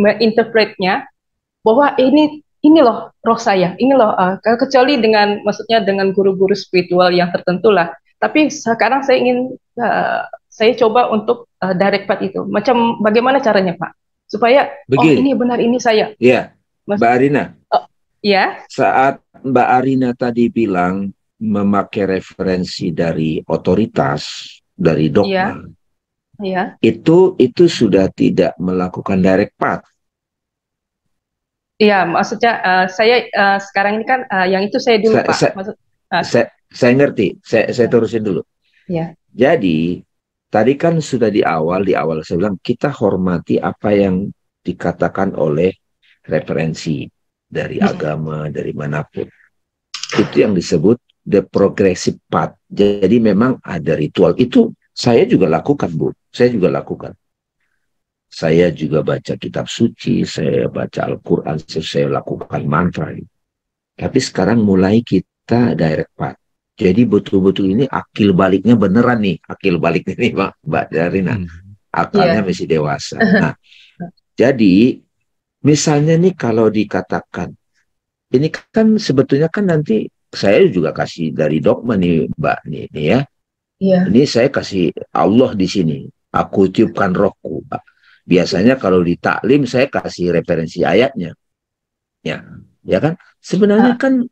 menginterpretnya bahwa ini loh roh saya, ini loh kecuali dengan, maksudnya dengan guru-guru spiritual yang tertentu lah. Tapi sekarang saya ingin saya coba untuk direct path itu. Macam bagaimana caranya Pak? Supaya ini benar, ini saya. Iya, Mbak Arina. Ya. Saat Mbak Arina tadi bilang memakai referensi dari otoritas, dari Iya, dogma. iya, Itu sudah tidak melakukan direct path. iya. Maksudnya saya sekarang ini kan yang itu saya dulu Saya, Pak. saya, Maksud, uh, saya ngerti, saya terusin dulu. ya, Jadi, tadi kan sudah di awal saya bilang kita hormati apa yang dikatakan oleh referensi dari agama, dari manapun. Itu yang disebut the progressive path. Jadi memang ada ritual. Itu saya juga lakukan, Bu. Saya juga lakukan. Saya juga baca kitab suci, saya baca Al-Quran, saya lakukan mantra. Tapi sekarang mulai kita direct path. Jadi betul-betul ini akil baliknya beneran nih. Akil baliknya nih Mbak Darina. Akalnya iya. masih dewasa. Nah, jadi misalnya nih kalau dikatakan, ini kan sebetulnya kan nanti saya juga kasih dari dogma nih Mbak nih ya. Iya. Ini saya kasih Allah di sini. Aku tiupkan rohku. Biasanya kalau di taklim saya kasih referensi ayatnya. Ya kan? Sebenarnya Ah, kan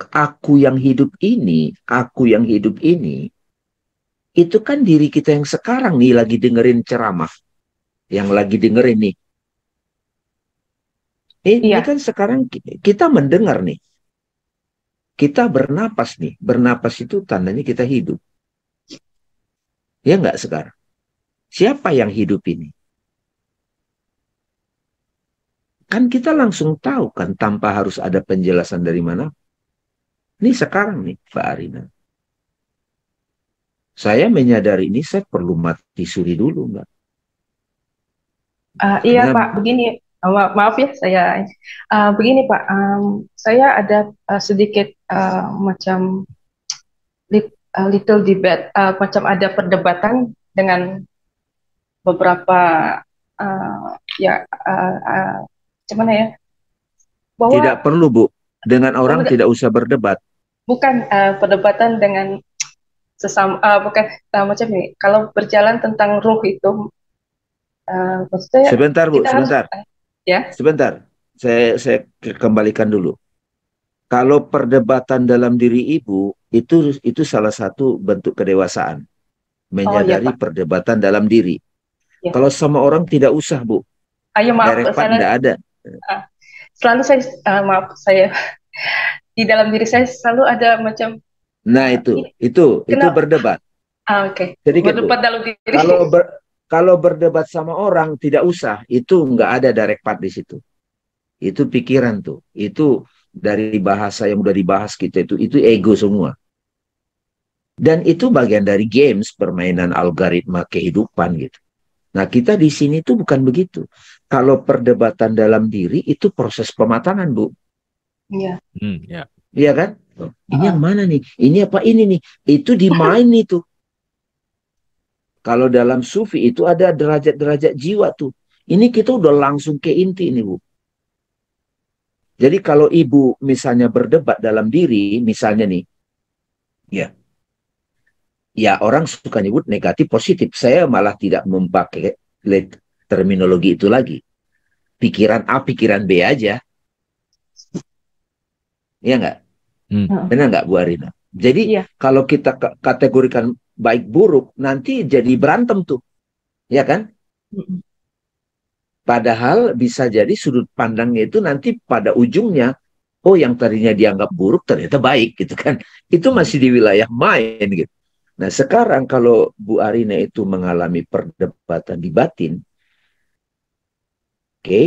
aku yang hidup ini, itu kan diri kita yang sekarang nih lagi dengerin ceramah, yang lagi dengerin nih. Ini iya. kan sekarang kita mendengar nih, kita bernapas nih, bernapas itu tandanya kita hidup. Ya nggak sekarang? Siapa yang hidup ini? Kan kita langsung tahu kan tanpa harus ada penjelasan dari mana. Ini sekarang nih, Pak Arina. Saya menyadari ini saya perlu mati suri dulu, Mbak. Iya Karena Pak, begini, maaf ya saya, begini Pak, saya ada sedikit macam little debate, macam ada perdebatan dengan beberapa ya, gimana ya, tidak bahwa perlu, Bu. Dengan orang tidak usah berdebat. bukan perdebatan dengan sesama, bukan macam ini. Kalau berjalan tentang ruh itu, maksudnya Sebentar, Bu, kita harus sebentar. ya, Sebentar. Saya kembalikan dulu. Kalau perdebatan dalam diri ibu, itu salah satu bentuk kedewasaan. oh ya Menyadari Pak, perdebatan dalam diri. ya. Kalau sama orang tidak usah, Bu. Ayo maaf, Direct part tidak ada. uh, selalu saya maaf saya di dalam diri saya selalu ada macam Nah, ini itu kenapa berdebat. oke. Sedikit, Bu. Berdebat dalam diri. Kalau berdebat sama orang tidak usah, itu nggak ada direct part di situ. Itu pikiran tuh. Itu dari bahasa yang udah dibahas kita itu ego semua. Dan itu bagian dari games, permainan algoritma kehidupan gitu. Nah, kita di sini tuh bukan begitu. Kalau perdebatan dalam diri itu proses pematangan, Bu. Iya. Ya. Iya kan? Ini yang mana nih? Ini apa ini nih? Itu dimain itu. Kalau dalam sufi itu ada derajat-derajat jiwa tuh. Ini kita udah langsung ke inti ini, Bu. Jadi kalau ibu misalnya berdebat dalam diri, misalnya nih, ya orang suka nyebut negatif positif. Saya malah tidak memakai terminologi itu lagi. Pikiran A, pikiran B aja. Iya nggak? Benar nggak, Bu Arina? Jadi Iya. kalau kita kategorikan baik buruk, nanti jadi berantem tuh. Ya kan? Padahal bisa jadi sudut pandangnya itu nanti pada ujungnya, oh yang tadinya dianggap buruk ternyata baik gitu kan. Itu masih di wilayah main gitu. Nah sekarang kalau Bu Arina itu mengalami perdebatan di batin, oke,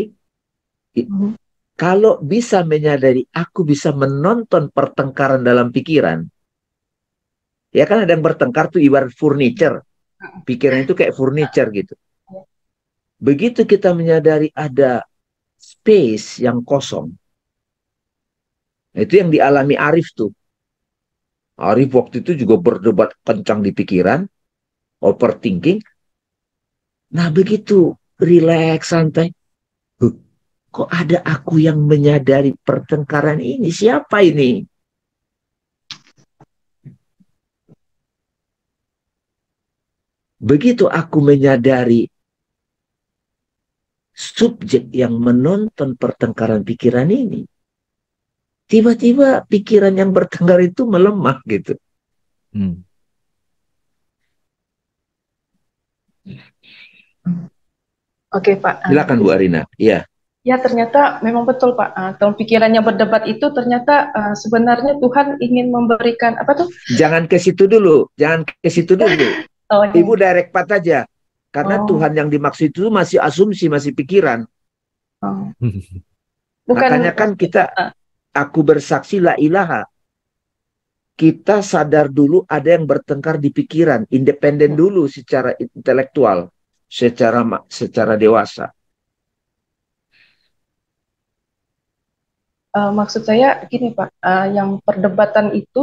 kalau bisa menyadari aku bisa menonton pertengkaran dalam pikiran, ya kan ada yang bertengkar tuh ibarat furniture, pikiran itu kayak furniture gitu. Begitu kita menyadari ada space yang kosong, itu yang dialami Arif tuh. Arif waktu itu juga berdebat kencang di pikiran, overthinking. Nah begitu relax, santai. Kok ada aku yang menyadari pertengkaran ini? Siapa ini? Begitu aku menyadari subjek yang menonton pertengkaran pikiran ini, tiba-tiba pikiran yang bertengkar itu melemah gitu. Oke, Pak. Silakan Bu Arina. Iya. Ya, ternyata memang betul, Pak. Kalau pikirannya berdebat itu ternyata sebenarnya Tuhan ingin memberikan apa tuh? Jangan ke situ dulu, jangan ke situ dulu. Oh, Ibu direct part aja. Karena oh, Tuhan yang dimaksud itu masih asumsi, masih pikiran. oh. Bukan Makanya kan kita, uh, aku bersaksi la ilaha. Kita sadar dulu ada yang bertengkar di pikiran, independen dulu secara intelektual, secara dewasa. maksud saya gini, Pak. Yang perdebatan itu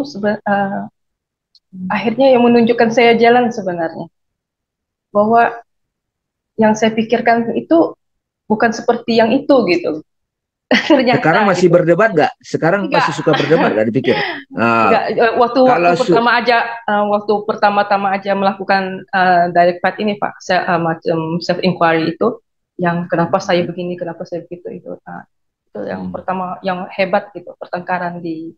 akhirnya yang menunjukkan saya jalan sebenarnya. Bahwa yang saya pikirkan itu bukan seperti yang itu gitu. Sekarang Ternyata masih gitu. berdebat nggak? Sekarang Enggak. masih suka berdebat nggak dipikir? Enggak, Nah, waktu kalau waktu pertama-tama aja melakukan direct path ini Pak, saya macam self inquiry itu yang kenapa saya begini, kenapa saya begitu itu. Itu yang pertama yang hebat gitu, pertengkaran di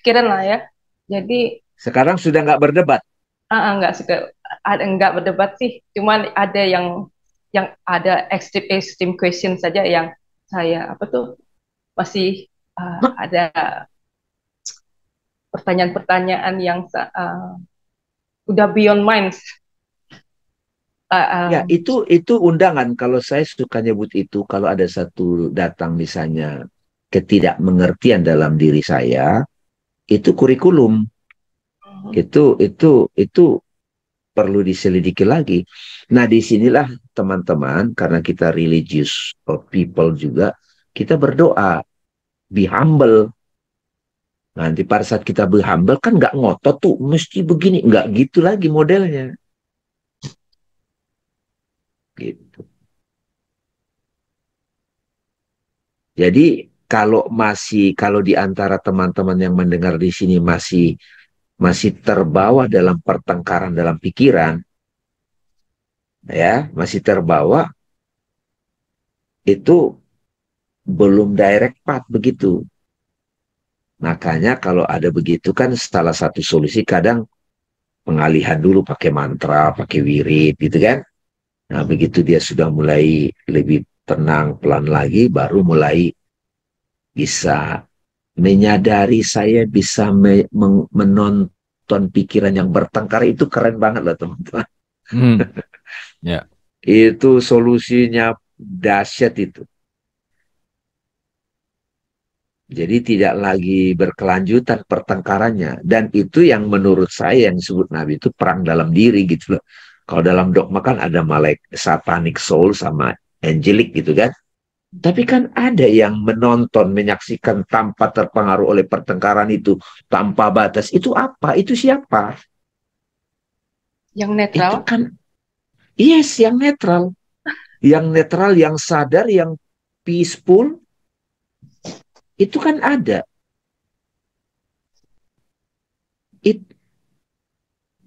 pikiran lah ya. Jadi sekarang sudah nggak berdebat. enggak suka ada enggak berdebat sih, cuman ada yang ada extreme question saja yang saya apa tuh masih ada pertanyaan-pertanyaan yang udah beyond minds. Ya, itu undangan. Kalau saya suka nyebut itu, kalau ada satu datang misalnya ketidakmengertian dalam diri saya, itu kurikulum. Itu perlu diselidiki lagi. Nah, disinilah teman-teman, karena kita religious people juga, kita berdoa, be humble. Nanti pada saat kita be humble kan nggak ngotot tuh, mesti begini, nggak gitu lagi modelnya. Gitu. Jadi kalau di antara teman-teman yang mendengar di sini masih terbawa dalam pertengkaran dalam pikiran, ya masih terbawa, itu belum direct path begitu. Makanya kalau ada begitu kan salah satu solusi kadang pengalihan dulu pakai mantra, pakai wirid gitu kan. Nah begitu dia sudah mulai lebih tenang pelan lagi, baru mulai bisa menyadari saya bisa menonton pikiran yang bertengkar. Itu keren banget lah teman-teman. Ya. Itu solusinya dahsyat itu. Jadi tidak lagi berkelanjutan pertengkarannya. Dan itu yang menurut saya yang disebut Nabi itu perang dalam diri gitu loh. Kalau dalam dogma kan ada malaikat satanic soul sama angelic gitu kan. Tapi kan ada yang menonton, menyaksikan tanpa terpengaruh oleh pertengkaran itu, tanpa batas. Itu apa? Itu siapa? Yang Itu netral. kan, yes, yang netral. Yang netral, yang sadar, yang peaceful, itu kan ada.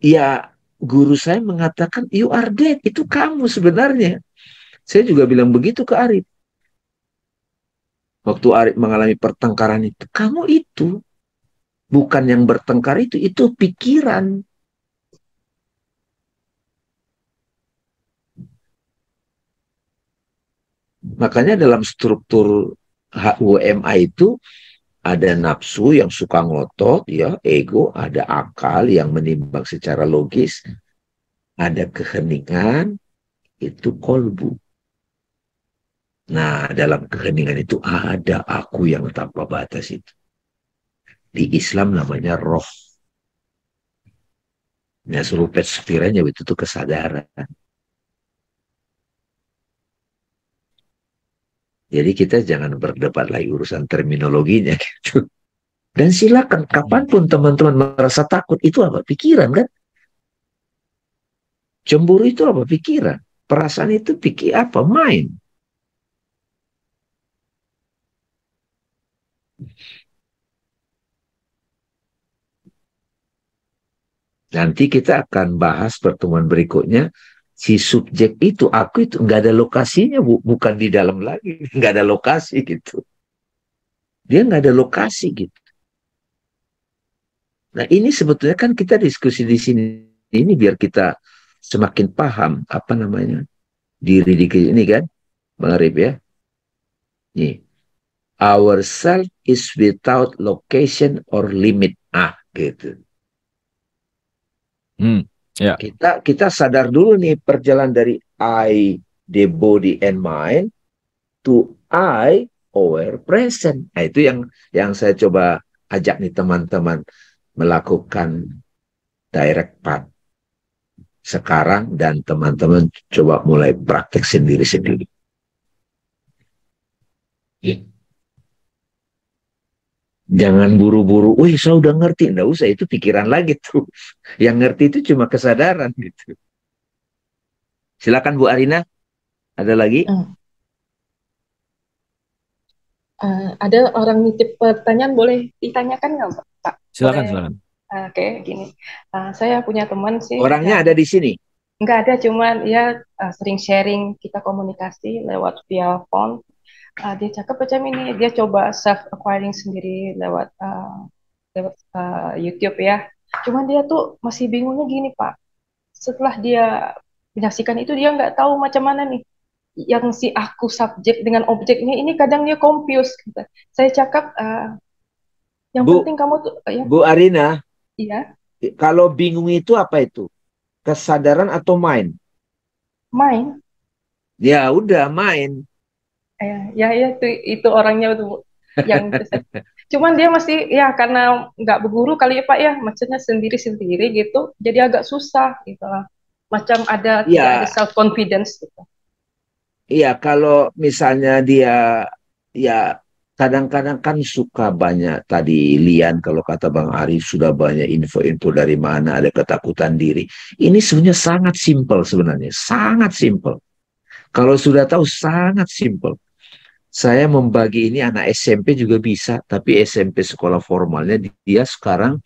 Ya, guru saya mengatakan, you are dead. Itu kamu sebenarnya. Saya juga bilang begitu ke Arif. Waktu Arif mengalami pertengkaran itu, kamu itu. Bukan yang bertengkar itu pikiran. Makanya dalam struktur HUMA itu ada nafsu yang suka ngotot, ya, ego, ada akal yang menimbang secara logis, ada keheningan, itu kolbu. Nah, dalam keheningan itu ada aku yang tanpa batas itu. Di Islam namanya roh. Nah, surupet sekiranya itu tuh kesadaran. Jadi kita jangan berdebat lagi urusan terminologinya gitu. Dan silakan kapanpun teman-teman merasa takut, itu apa? Pikiran kan? Cemburu itu apa? Pikiran. Perasaan itu pikir apa? Mind. Nanti kita akan bahas pertemuan berikutnya. Si subjek itu, aku itu nggak ada lokasinya, bukan di dalam lagi, nggak ada lokasi gitu. Dia nggak ada lokasi gitu. Nah ini sebetulnya kan kita diskusi di sini ini biar kita semakin paham apa namanya diri ini kan, Bang Arif ya. Nih, our self is without location or limit. Gitu. Ya. Kita sadar dulu nih perjalanan dari I, the body and mind, to I, aware present. Nah, itu yang saya coba ajak nih teman-teman melakukan direct path sekarang, dan teman-teman coba mulai praktek sendiri-sendiri. Jangan buru-buru, wih saya udah ngerti. Nggak usah, itu pikiran lagi tuh. Yang ngerti itu cuma kesadaran gitu. Silakan Bu Arina, ada lagi? Ada orang nitip pertanyaan, boleh ditanyakan nggak Pak? Silakan, Boleh. silakan. Oke, gini. Saya punya teman sih. Orangnya ada di sini? Nggak ada, cuman ya sering sharing, kita komunikasi lewat via phone. Dia cakap macam ini, dia coba self acquiring sendiri lewat YouTube ya. Cuman dia tuh masih bingungnya gini Pak. Setelah dia menyaksikan itu, dia nggak tahu macam mana nih yang si aku subjek dengan objeknya ini, kadang dia confused gitu. Saya cakap yang penting kamu tuh ya. Bu Arina, iya. Kalau bingung itu apa itu? Kesadaran atau mind? Mind. Ya udah mind. Ya itu orangnya tuh yang cuman dia masih ya karena nggak berguru kali ya Pak ya, maksudnya sendiri-sendiri gitu, jadi agak susah gitu lah. Macam ada tidak ada self confidence gitu. Iya, kalau misalnya dia ya kadang-kadang kan suka banyak tadi Lian, kalau kata Bang Ari sudah banyak info-info dari mana, ada ketakutan diri. Ini sebenarnya sangat simpel sebenarnya, sangat simpel. Kalau sudah tahu sangat simpel. Saya membagi ini anak SMP juga bisa, tapi SMP sekolah formalnya dia sekarang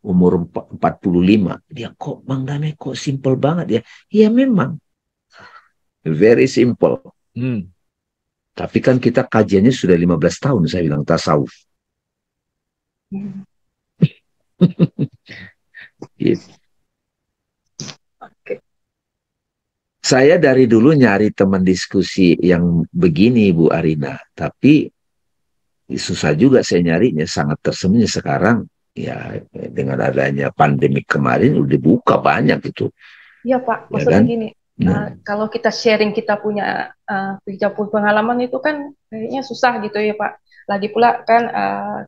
umur 45. Dia kok Bang Dame kok simpel banget ya? Ya memang. Very simple. Tapi kan kita kajiannya sudah 15 tahun, saya bilang tasawuf. Gitu. Saya dari dulu nyari teman diskusi yang begini, Bu Arina. Tapi susah juga saya nyarinya, sangat tersembunyi sekarang. Ya dengan adanya pandemi kemarin udah buka banyak itu. Iya Pak, maksudnya kan? Gini. Kalau kita sharing kita punya pengalaman itu kan kayaknya susah gitu ya Pak. Lagi pula kan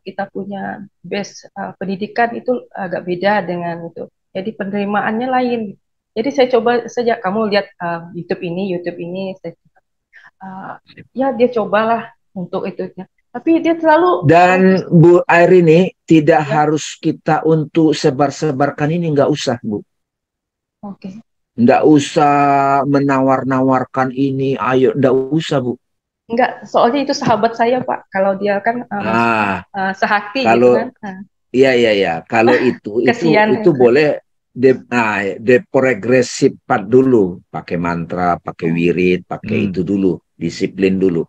kita punya base pendidikan itu agak beda dengan itu. Jadi penerimaannya lain. Jadi saya coba saja, kamu lihat YouTube ini, ya dia cobalah untuk itu. Tapi dia selalu. Dan Bu Airini tidak harus kita untuk sebar-sebarkan ini, nggak usah Bu. Oke. Nggak usah menawar-nawarkan ini, ayo, nggak usah Bu. Enggak, soalnya itu sahabat saya Pak. Kalau dia kan sehati kalau, gitu kan. Iya. Kalau itu boleh deprogresif part dulu, pakai mantra, pakai wirid, pakai itu dulu, disiplin dulu.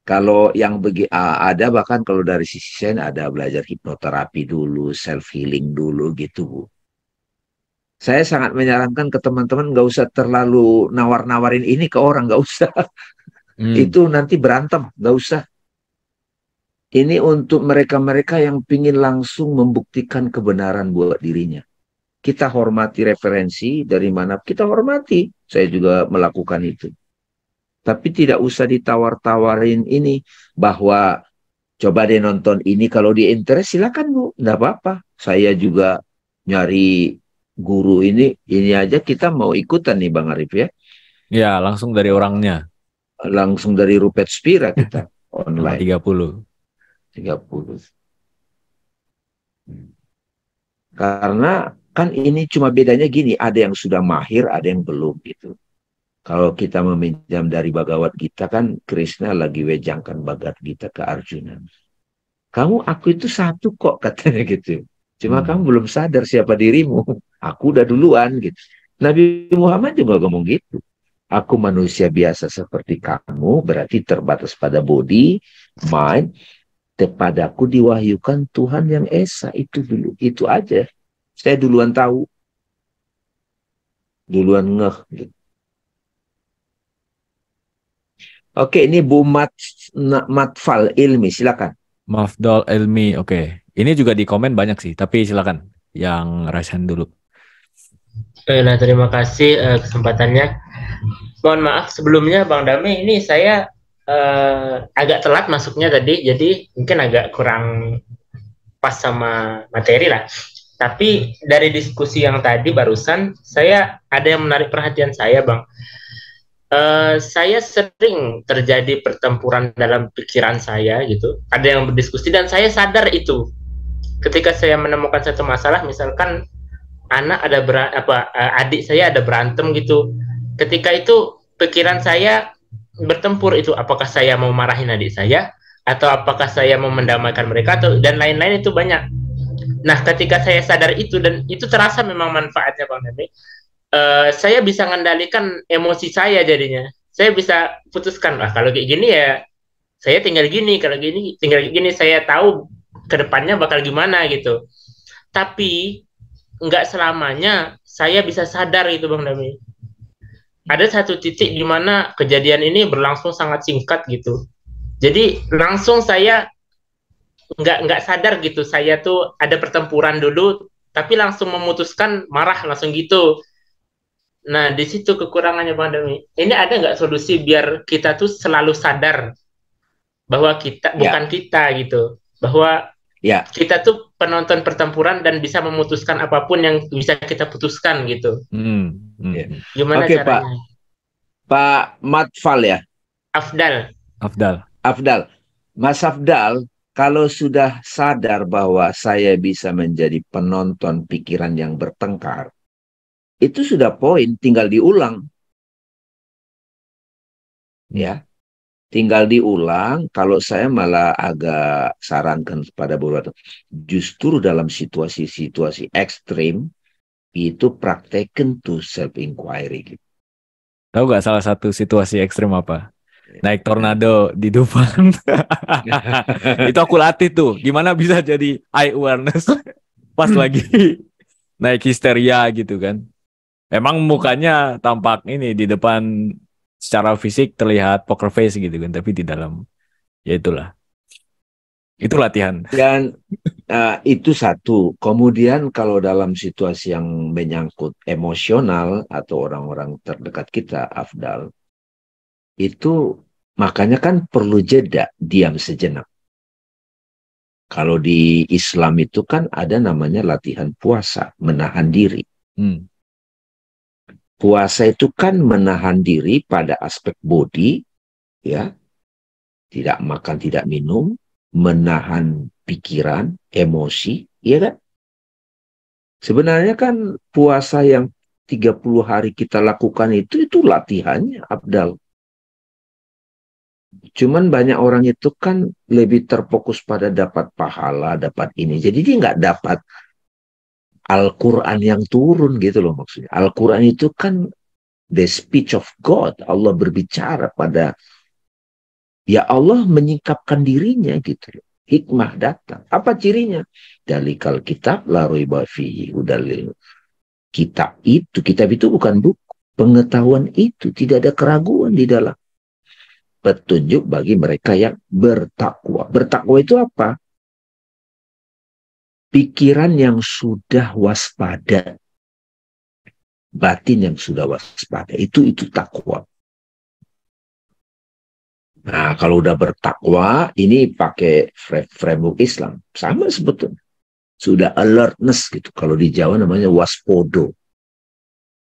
Kalau yang ada bahkan kalau dari sisi saya ada belajar hipnoterapi dulu, self healing dulu gitu Bu. Saya sangat menyarankan ke teman-teman nggak usah terlalu nawar-nawarin ini ke orang, nggak usah. Itu nanti berantem, nggak usah. Ini untuk mereka-mereka yang pingin langsung membuktikan kebenaran buat dirinya. Kita hormati referensi dari mana, kita hormati. Saya juga melakukan itu. Tapi tidak usah ditawar-tawarin ini, bahwa coba deh nonton ini, kalau dia interest silakan Bu, nggak apa-apa. Saya juga nyari guru ini aja kita mau ikutan nih Bang Arif ya. Ya, langsung dari orangnya. Langsung dari Rupert Spira kita online. 30. Karena kan ini cuma bedanya gini, ada yang sudah mahir, ada yang belum gitu. Kalau kita meminjam dari Bhagavad Gita kan Krishna lagi wejangkan Bhagavad Gita ke Arjuna. Kamu aku itu satu kok katanya gitu. Cuma kamu belum sadar siapa dirimu. Aku udah duluan gitu. Nabi Muhammad juga ngomong gitu. Aku manusia biasa seperti kamu, berarti terbatas pada body, mind. Kepadaku diwahyukan Tuhan yang Esa, itu dulu, itu aja. Saya duluan tahu. duluan ngeh. Gitu. Oke, ini Bu Matfal Ilmi, silakan. Mafdol Elmi, oke. Ini juga di komen banyak sih, tapi silakan yang raise hand dulu. Nah, terima kasih kesempatannya. Mohon maaf sebelumnya Bang Dami, ini saya agak telat masuknya tadi, jadi mungkin agak kurang pas sama materi lah. Tapi dari diskusi yang tadi barusan, saya ada yang menarik perhatian saya, Bang. Saya sering terjadi pertempuran dalam pikiran saya gitu. Ada yang berdiskusi dan saya sadar itu. Ketika saya menemukan satu masalah, misalkan adik saya ada berantem gitu. Ketika itu pikiran saya bertempur itu, apakah saya mau marahin adik saya atau apakah saya mau mendamaikan mereka atau dan lain-lain itu banyak. Nah, ketika saya sadar itu dan itu terasa memang manfaatnya Bang Nemi, saya bisa mengendalikan emosi saya jadinya. Saya bisa putuskan lah kalau kayak gini ya saya tinggal gini, kalau gini tinggal gini, saya tahu kedepannya bakal gimana gitu. Tapi nggak selamanya saya bisa sadar gitu Bang Dami. Ada satu titik di mana kejadian ini berlangsung sangat singkat gitu. Jadi langsung saya nggak sadar gitu, saya tuh ada pertempuran dulu, tapi langsung memutuskan marah langsung gitu. Nah, di situ kekurangannya Bang Dami. Ini ada nggak solusi biar kita tuh selalu sadar bahwa kita bukan kita gitu, bahwa kita tuh penonton pertempuran dan bisa memutuskan apapun yang bisa kita putuskan gitu. Gimana caranya? Pak Matfal ya? Afdal. Mas Afdal, kalau sudah sadar bahwa saya bisa menjadi penonton pikiran yang bertengkar, itu sudah poin, tinggal diulang. Ya. Tinggal diulang. Kalau saya malah agak sarankan kepada beberapa, justru dalam situasi-situasi ekstrim itu praktekin tuh self inquiry gitu. Tahu nggak salah satu situasi ekstrim apa? Naik tornado di Dufan. Itu aku latih tuh. Gimana bisa jadi eye awareness pas lagi naik histeria gitu kan. Emang mukanya tampak ini di depan secara fisik terlihat poker face gitu kan, tapi di dalam ya itulah. Itu latihan. Dan itu satu. Kemudian kalau dalam situasi yang menyangkut emosional atau orang-orang terdekat kita, Afdal, itu makanya kan perlu jeda, diam sejenak. Kalau di Islam itu kan ada namanya latihan puasa, menahan diri. Puasa itu kan menahan diri pada aspek body, ya, tidak makan, tidak minum, menahan pikiran, emosi, ya kan? Sebenarnya kan puasa yang 30 hari kita lakukan itu latihannya, Abdal. Cuman banyak orang itu kan lebih terfokus pada dapat pahala, dapat ini. Jadi dia nggak dapat Al-Quran yang turun gitu loh maksudnya. Al-Quran itu kan the speech of God. Allah berbicara pada, ya Allah menyingkapkan dirinya gitu loh. Hikmah datang. Apa cirinya? Dalikal kitab la raiba fihi hudal. Kitab itu bukan buku. Pengetahuan itu tidak ada keraguan di dalam. Petunjuk bagi mereka yang bertakwa. Bertakwa itu apa? Pikiran yang sudah waspada. Batin yang sudah waspada. Itu takwa. Nah, kalau udah bertakwa, ini pakai framework Islam. Sama sebetulnya. Sudah alertness gitu. Kalau di Jawa namanya waspodo.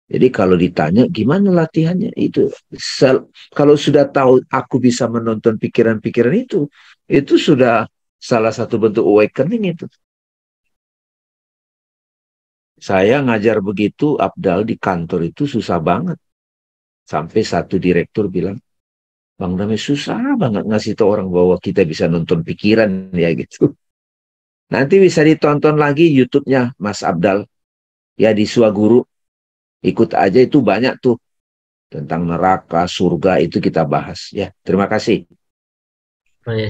Jadi kalau ditanya gimana latihannya itu, kalau sudah tahu aku bisa menonton pikiran-pikiran itu sudah salah satu bentuk awakening itu. Saya ngajar begitu, Abdal, di kantor itu susah banget. Sampai satu direktur bilang, Bang Dami susah banget ngasih tahu orang bahwa kita bisa nonton pikiran ya gitu. Nanti bisa ditonton lagi YouTube-nya Mas Abdal ya di Swaguru. Ikut aja, itu banyak tuh tentang neraka, surga, itu kita bahas ya. Terima kasih.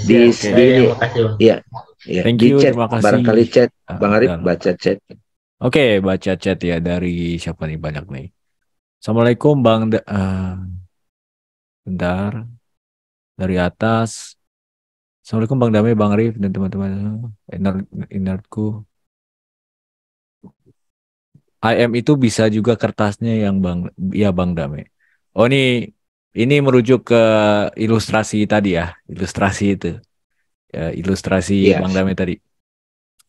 Di sini ya, Thank di you, chat terima kasih. barangkali chat Bang Arif baca chat. Oke, baca chat ya dari siapa nih, banyak nih. Assalamualaikum Bang. Bentar, dari atas. Assalamualaikum Bang Dame, Bang Rif, dan teman-teman. Inertku. IM itu bisa juga kertasnya yang Bang, ya Bang Dame. Oh ini merujuk ke ilustrasi tadi ya, ilustrasi itu, ya, ilustrasi Ya, Bang Dame tadi.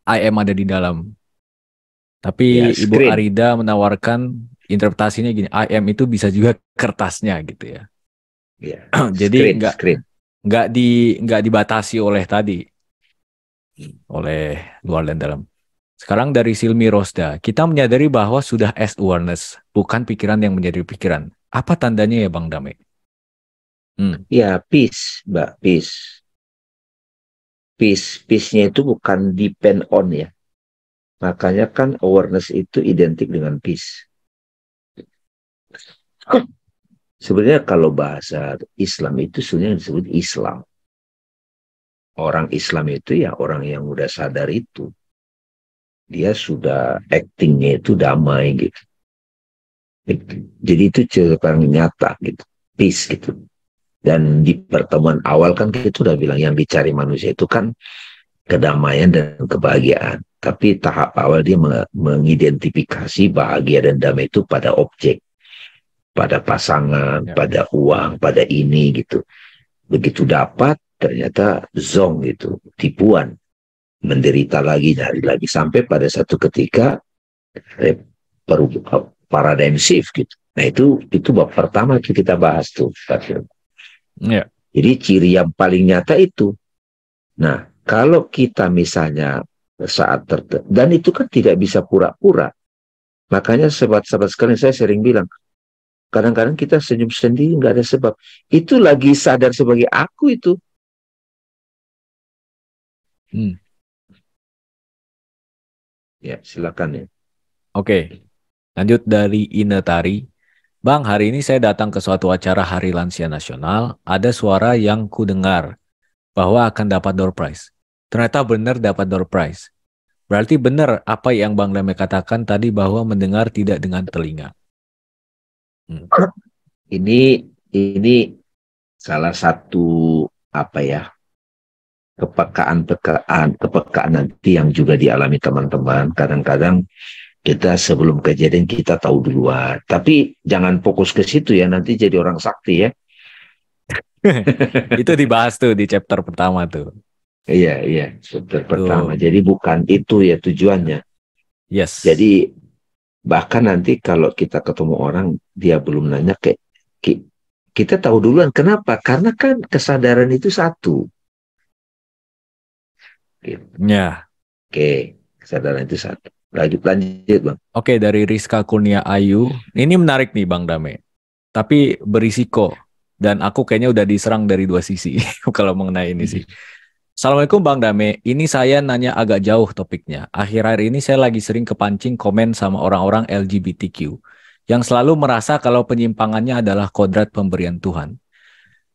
IM ada di dalam. ya, Tapi Ibu screen. Arida menawarkan interpretasinya gini, IM itu bisa juga kertasnya gitu ya. Ya, Jadi screen, screen. nggak dibatasi oleh tadi, oleh luar dan dalam. Sekarang dari Silmi Rosda, kita menyadari bahwa sudah awareness, bukan pikiran yang menjadi pikiran. Apa tandanya ya Bang Dame? Ya, peace, Mbak, peace. Peace-nya itu bukan depend on ya. Makanya kan awareness itu identik dengan peace. Sebenarnya kalau bahasa Islam itu sebenarnya disebut Islam. Orang Islam itu ya orang yang udah sadar itu. Dia sudah actingnya itu damai gitu. Jadi itu cerita nyata gitu. Peace gitu. Dan di pertemuan awal kan kita udah bilang yang dicari manusia itu kan kedamaian dan kebahagiaan. Tapi tahap awal dia mengidentifikasi bahagia dan damai itu pada objek, pada pasangan, Ya. pada uang, pada ini gitu. Begitu dapat, ternyata zong gitu, tipuan, menderita lagi, nyari lagi, sampai pada satu ketika paradigm shift gitu. Nah itu bab pertama kita bahas tuh. Ya. Jadi ciri yang paling nyata itu. Nah, kalau kita misalnya saat tertentu, dan itu kan tidak bisa pura-pura. Makanya sahabat-sahabat sekalian saya sering bilang, kadang-kadang kita senyum sendiri nggak ada sebab. Itu lagi sadar sebagai aku itu. Ya, silakan ya. Oke, lanjut dari Inetari. Bang, hari ini saya datang ke suatu acara Hari Lansia Nasional. Ada suara yang ku dengar bahwa akan dapat door prize. Ternyata benar dapat door prize. Berarti benar apa yang Bang Dame katakan tadi bahwa mendengar tidak dengan telinga. Ini salah satu apa ya, kepekaan nanti yang juga dialami teman-teman. Kadang-kadang kita sebelum kejadian kita tahu duluan. Tapi jangan fokus ke situ ya, nanti jadi orang sakti ya. Itu dibahas tuh di chapter pertama tuh. Iya, chapter pertama. Tuh. Jadi bukan itu ya tujuannya. Yes. Jadi bahkan nanti kalau kita ketemu orang, dia belum nanya kita tahu duluan. Kenapa? Karena kan kesadaran itu satu. Gitu. Ya. Oke, kesadaran itu satu. Lanjut Bang. Oke, dari Rizka Kurnia Ayu. Ini menarik nih Bang Dame. Tapi berisiko. Dan aku kayaknya udah diserang dari dua sisi kalau mengenai ini sih. Assalamualaikum Bang Dame, ini saya nanya agak jauh topiknya. Akhir-akhir ini saya lagi sering kepancing komen sama orang-orang LGBTQ yang selalu merasa kalau penyimpangannya adalah kodrat pemberian Tuhan.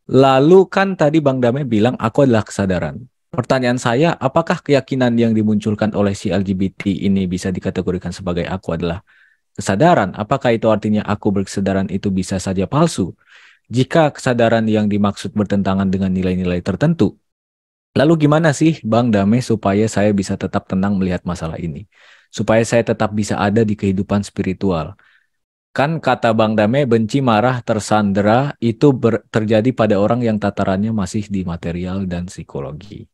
Lalu kan tadi Bang Dame bilang aku adalah kesadaran. Pertanyaan saya, apakah keyakinan yang dimunculkan oleh si LGBT ini bisa dikategorikan sebagai aku adalah kesadaran? Apakah itu artinya aku berkesadaran itu bisa saja palsu? Jika kesadaran yang dimaksud bertentangan dengan nilai-nilai tertentu, lalu gimana sih Bang Dame supaya saya bisa tetap tenang melihat masalah ini? Supaya saya tetap bisa ada di kehidupan spiritual. Kan kata Bang Dame, benci, marah, tersandera itu terjadi pada orang yang tatarannya masih di material dan psikologi.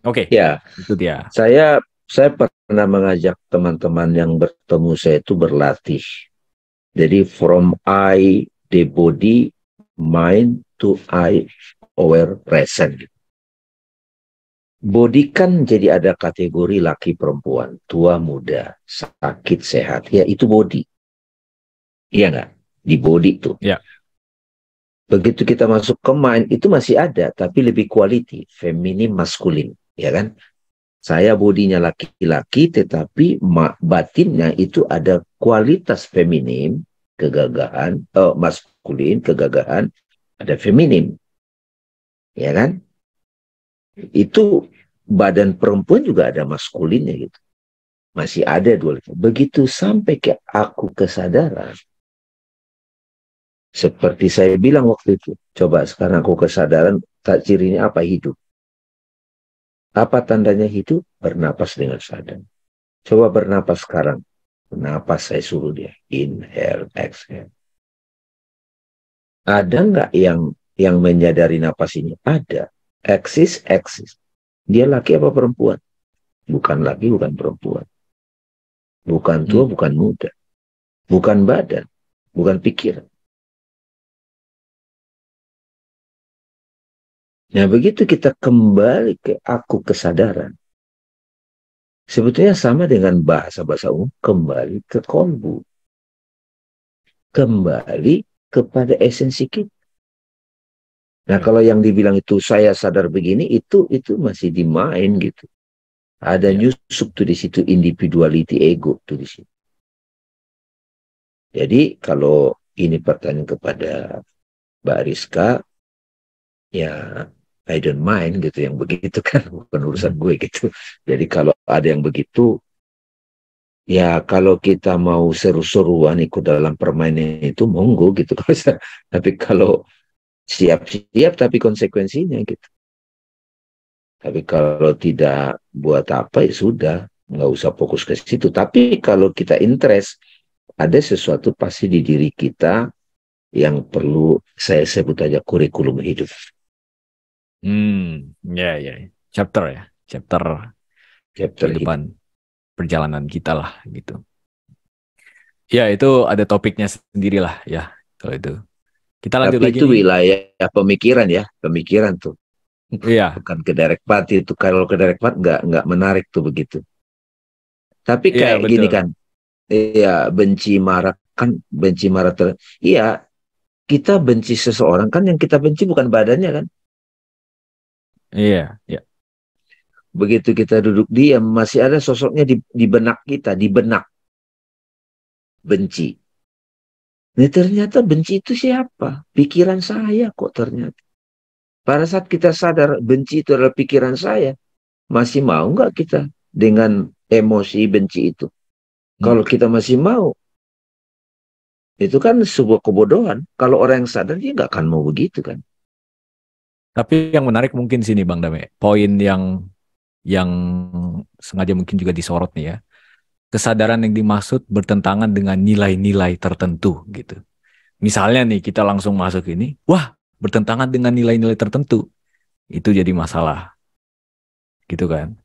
Oke, Ya, itu dia. saya pernah mengajak teman-teman yang bertemu saya itu berlatih. Jadi from I, the body, mind to I, aware, present. Body kan jadi ada kategori laki perempuan, tua muda, sakit sehat. Ya itu body. Iya nggak? Di body tuh. Ya. Begitu kita masuk ke mind, itu masih ada, tapi lebih quality, feminim, maskulin. Ya kan? Saya bodinya laki-laki, tetapi batinnya itu ada kualitas feminim, kegagahan, maskulin, kegagahan, ada feminim. Ya kan? Itu badan perempuan juga ada maskulinnya gitu. Masih ada dualitas. Begitu sampai ke aku kesadaran, Seperti saya bilang waktu itu, coba sekarang aku kesadaran, tak cirinya apa hidup. Apa tandanya hidup? Bernapas dengan sadar. Coba bernapas sekarang. Bernapas saya suruh dia. Inhale, exhale. Ada nggak yang menyadari napas ini? Ada. Eksis. Dia laki apa perempuan? Bukan laki, bukan perempuan. Bukan tua, bukan muda. Bukan badan, bukan pikiran. Nah, begitu kita kembali ke aku kesadaran, sebetulnya sama dengan bahasa-bahasa umum, kembali ke kolbu. Kembali kepada esensi kita. Nah, kalau yang dibilang itu saya sadar begini, itu masih dimain gitu. Ada nyusup tuh di situ, individuality, ego tuh di situ. Jadi kalau ini pertanyaan kepada Mbak Rizka, ya I don't mind gitu yang begitu kan, bukan urusan gue gitu. Jadi kalau ada yang begitu, ya kalau kita mau seru-seruan ikut dalam permainan itu monggo gitu. Tapi kalau siap-siap tapi konsekuensinya gitu. Tapi kalau tidak buat apa ya sudah, nggak usah fokus ke situ. Tapi kalau kita interest, ada sesuatu pasti di diri kita yang perlu saya sebut aja kurikulum hidup. Chapter kehidupan perjalanan kita lah gitu. Ya itu ada topiknya sendiri lah ya kalau itu. Kita lanjut tapi lagi. Itu wilayah pemikiran tuh. Iya. Bukan ke direct path itu. Kalau ke direct path nggak menarik tuh begitu. Tapi kayak gini kan, iya benci marah iya kita benci seseorang kan, yang kita benci bukan badannya kan. Iya. Begitu kita duduk diam, masih ada sosoknya di benak kita, di benak benci. Nah ternyata benci itu siapa? Pikiran saya kok ternyata. Pada saat kita sadar benci itu adalah pikiran saya, masih mau nggak kita dengan emosi benci itu? Kalau kita masih mau, itu kan sebuah kebodohan. Kalau orang yang sadar, dia nggak akan mau begitu kan. Tapi yang menarik mungkin sini Bang Dame, poin yang sengaja mungkin juga disorot nih ya. Kesadaran yang dimaksud bertentangan dengan nilai-nilai tertentu gitu. Misalnya nih kita langsung masuk ini, wah bertentangan dengan nilai-nilai tertentu. Itu jadi masalah. Gitu kan.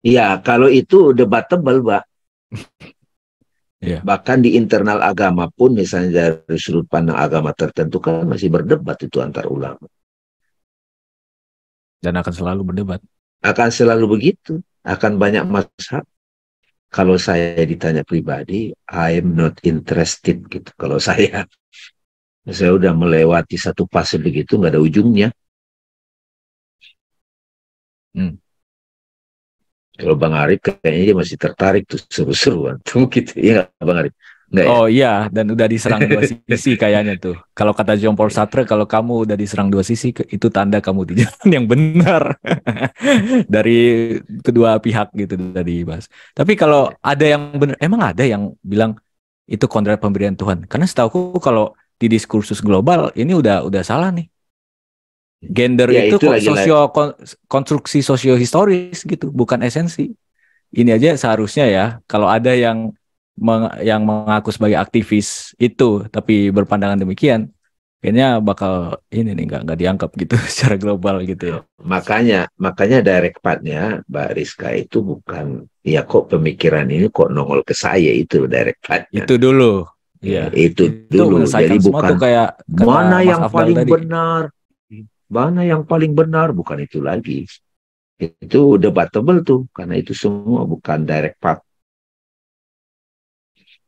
Iya, kalau itu debatable, Pak. Yeah. Bahkan di internal agama pun, misalnya dari sudut pandang agama tertentu kan masih berdebat itu antar ulama. Dan akan selalu berdebat. Akan selalu begitu. Akan banyak mazhab. Kalau saya ditanya pribadi, I'm not interested gitu. Kalau saya udah melewati satu fase begitu, nggak ada ujungnya. Kalau Bang Arif kayaknya dia masih tertarik tuh seru-seruan tuh gitu. Iya nggak Bang Arif? Nggak, oh iya, dan udah diserang dua sisi kayaknya tuh. Kalau kata Jean Paul Sartre, kalau kamu udah diserang dua sisi, itu tanda kamu di jalan yang benar. Dari kedua pihak gitu tadi Mas. Tapi kalau ada yang benar, emang ada yang bilang itu kodrat pemberian Tuhan. Karena setahuku kalau di diskursus global ini udah salah nih. Gender ya, itu konstruksi sosiohistoris gitu, bukan esensi. Ini aja seharusnya ya, kalau ada yang mengaku sebagai aktivis itu tapi berpandangan demikian, kayaknya bakal ini nih nggak dianggap gitu secara global gitu ya. Makanya direct path-nya Mbak Rizka itu bukan ya kok pemikiran ini kok nongol ke saya, itu direct path-nya. Itu dulu. Iya. Itu dulu. Jadi bukan kayak mana yang paling benar. Mana yang paling benar, bukan itu lagi. Itu debatable tuh, karena itu semua bukan direct path.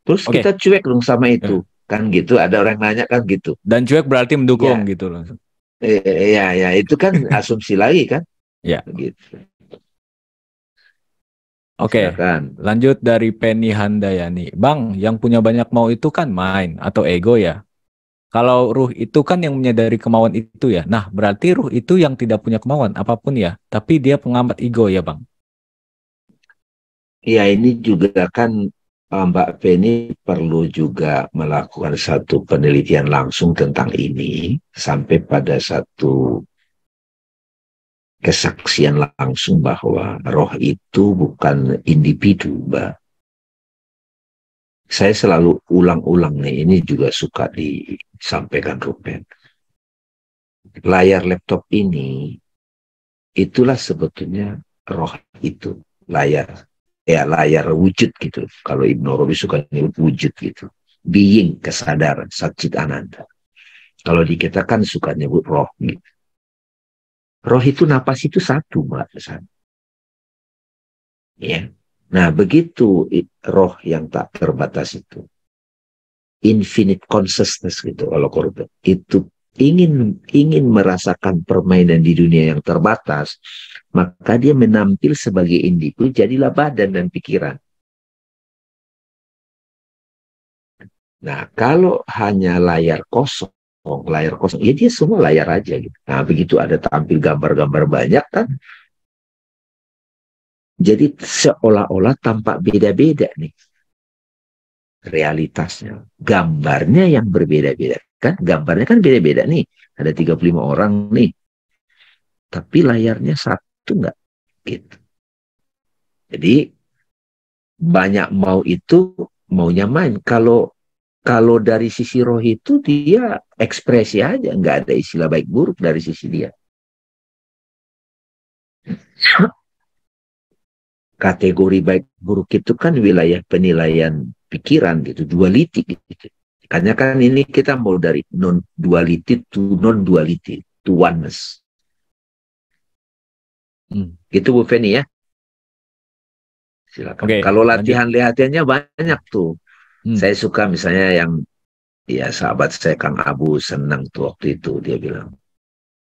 Terus kita cuek dong sama itu, kan gitu. Ada orang nanya kan gitu. Dan cuek berarti mendukung gitu langsung. Iya, itu kan asumsi lagi kan. Ya. Gitu. Oke, lanjut dari Penny Handayani. Bang, yang punya banyak mau itu kan mind atau ego ya. Kalau ruh itu kan yang menyadari kemauan itu ya. Nah, berarti ruh itu yang tidak punya kemauan apapun ya. Tapi dia pengamat ego ya Bang. Iya, ini juga kan Mbak Penny perlu juga melakukan satu penelitian langsung tentang ini sampai pada satu kesaksian langsung bahwa roh itu bukan individu, Mbak. Saya selalu ulang-ulang nih, ini juga suka disampaikan Ruben. Layar laptop ini, itulah sebetulnya roh itu. Layar wujud gitu. Kalau Ibnu Arabi suka nyebut wujud gitu. Being, kesadaran, Satchit Ananda. Kalau di kita kan suka nyebut roh gitu. Roh itu napas itu satu, Mbak. Ya. Nah, begitu roh yang tak terbatas itu. Infinite consciousness gitu kalau korban. Itu ingin merasakan permainan di dunia yang terbatas, maka dia menampil sebagai individu, jadilah badan dan pikiran. Nah, kalau hanya layar kosong, ya dia semua layar aja gitu. Nah, begitu ada tampil gambar-gambar banyak kan, jadi seolah-olah tampak beda-beda nih realitasnya. Gambarnya yang berbeda-beda. Kan gambarnya kan beda-beda nih. Ada 35 orang nih. Tapi layarnya satu nggak gitu. Jadi banyak mau itu maunya main. Kalau dari sisi roh itu dia ekspresi aja, nggak ada istilah baik buruk dari sisi dia. Kategori baik buruk itu kan wilayah penilaian pikiran gitu, duality gitu. Karena kan ini kita mau dari non duality to non duality to oneness. Gitu Bu Feni ya. Silakan. Oke, Kalau lanjut. latihannya banyak tuh. Saya suka misalnya yang ya sahabat saya Kang Abu senang tuh waktu itu dia bilang.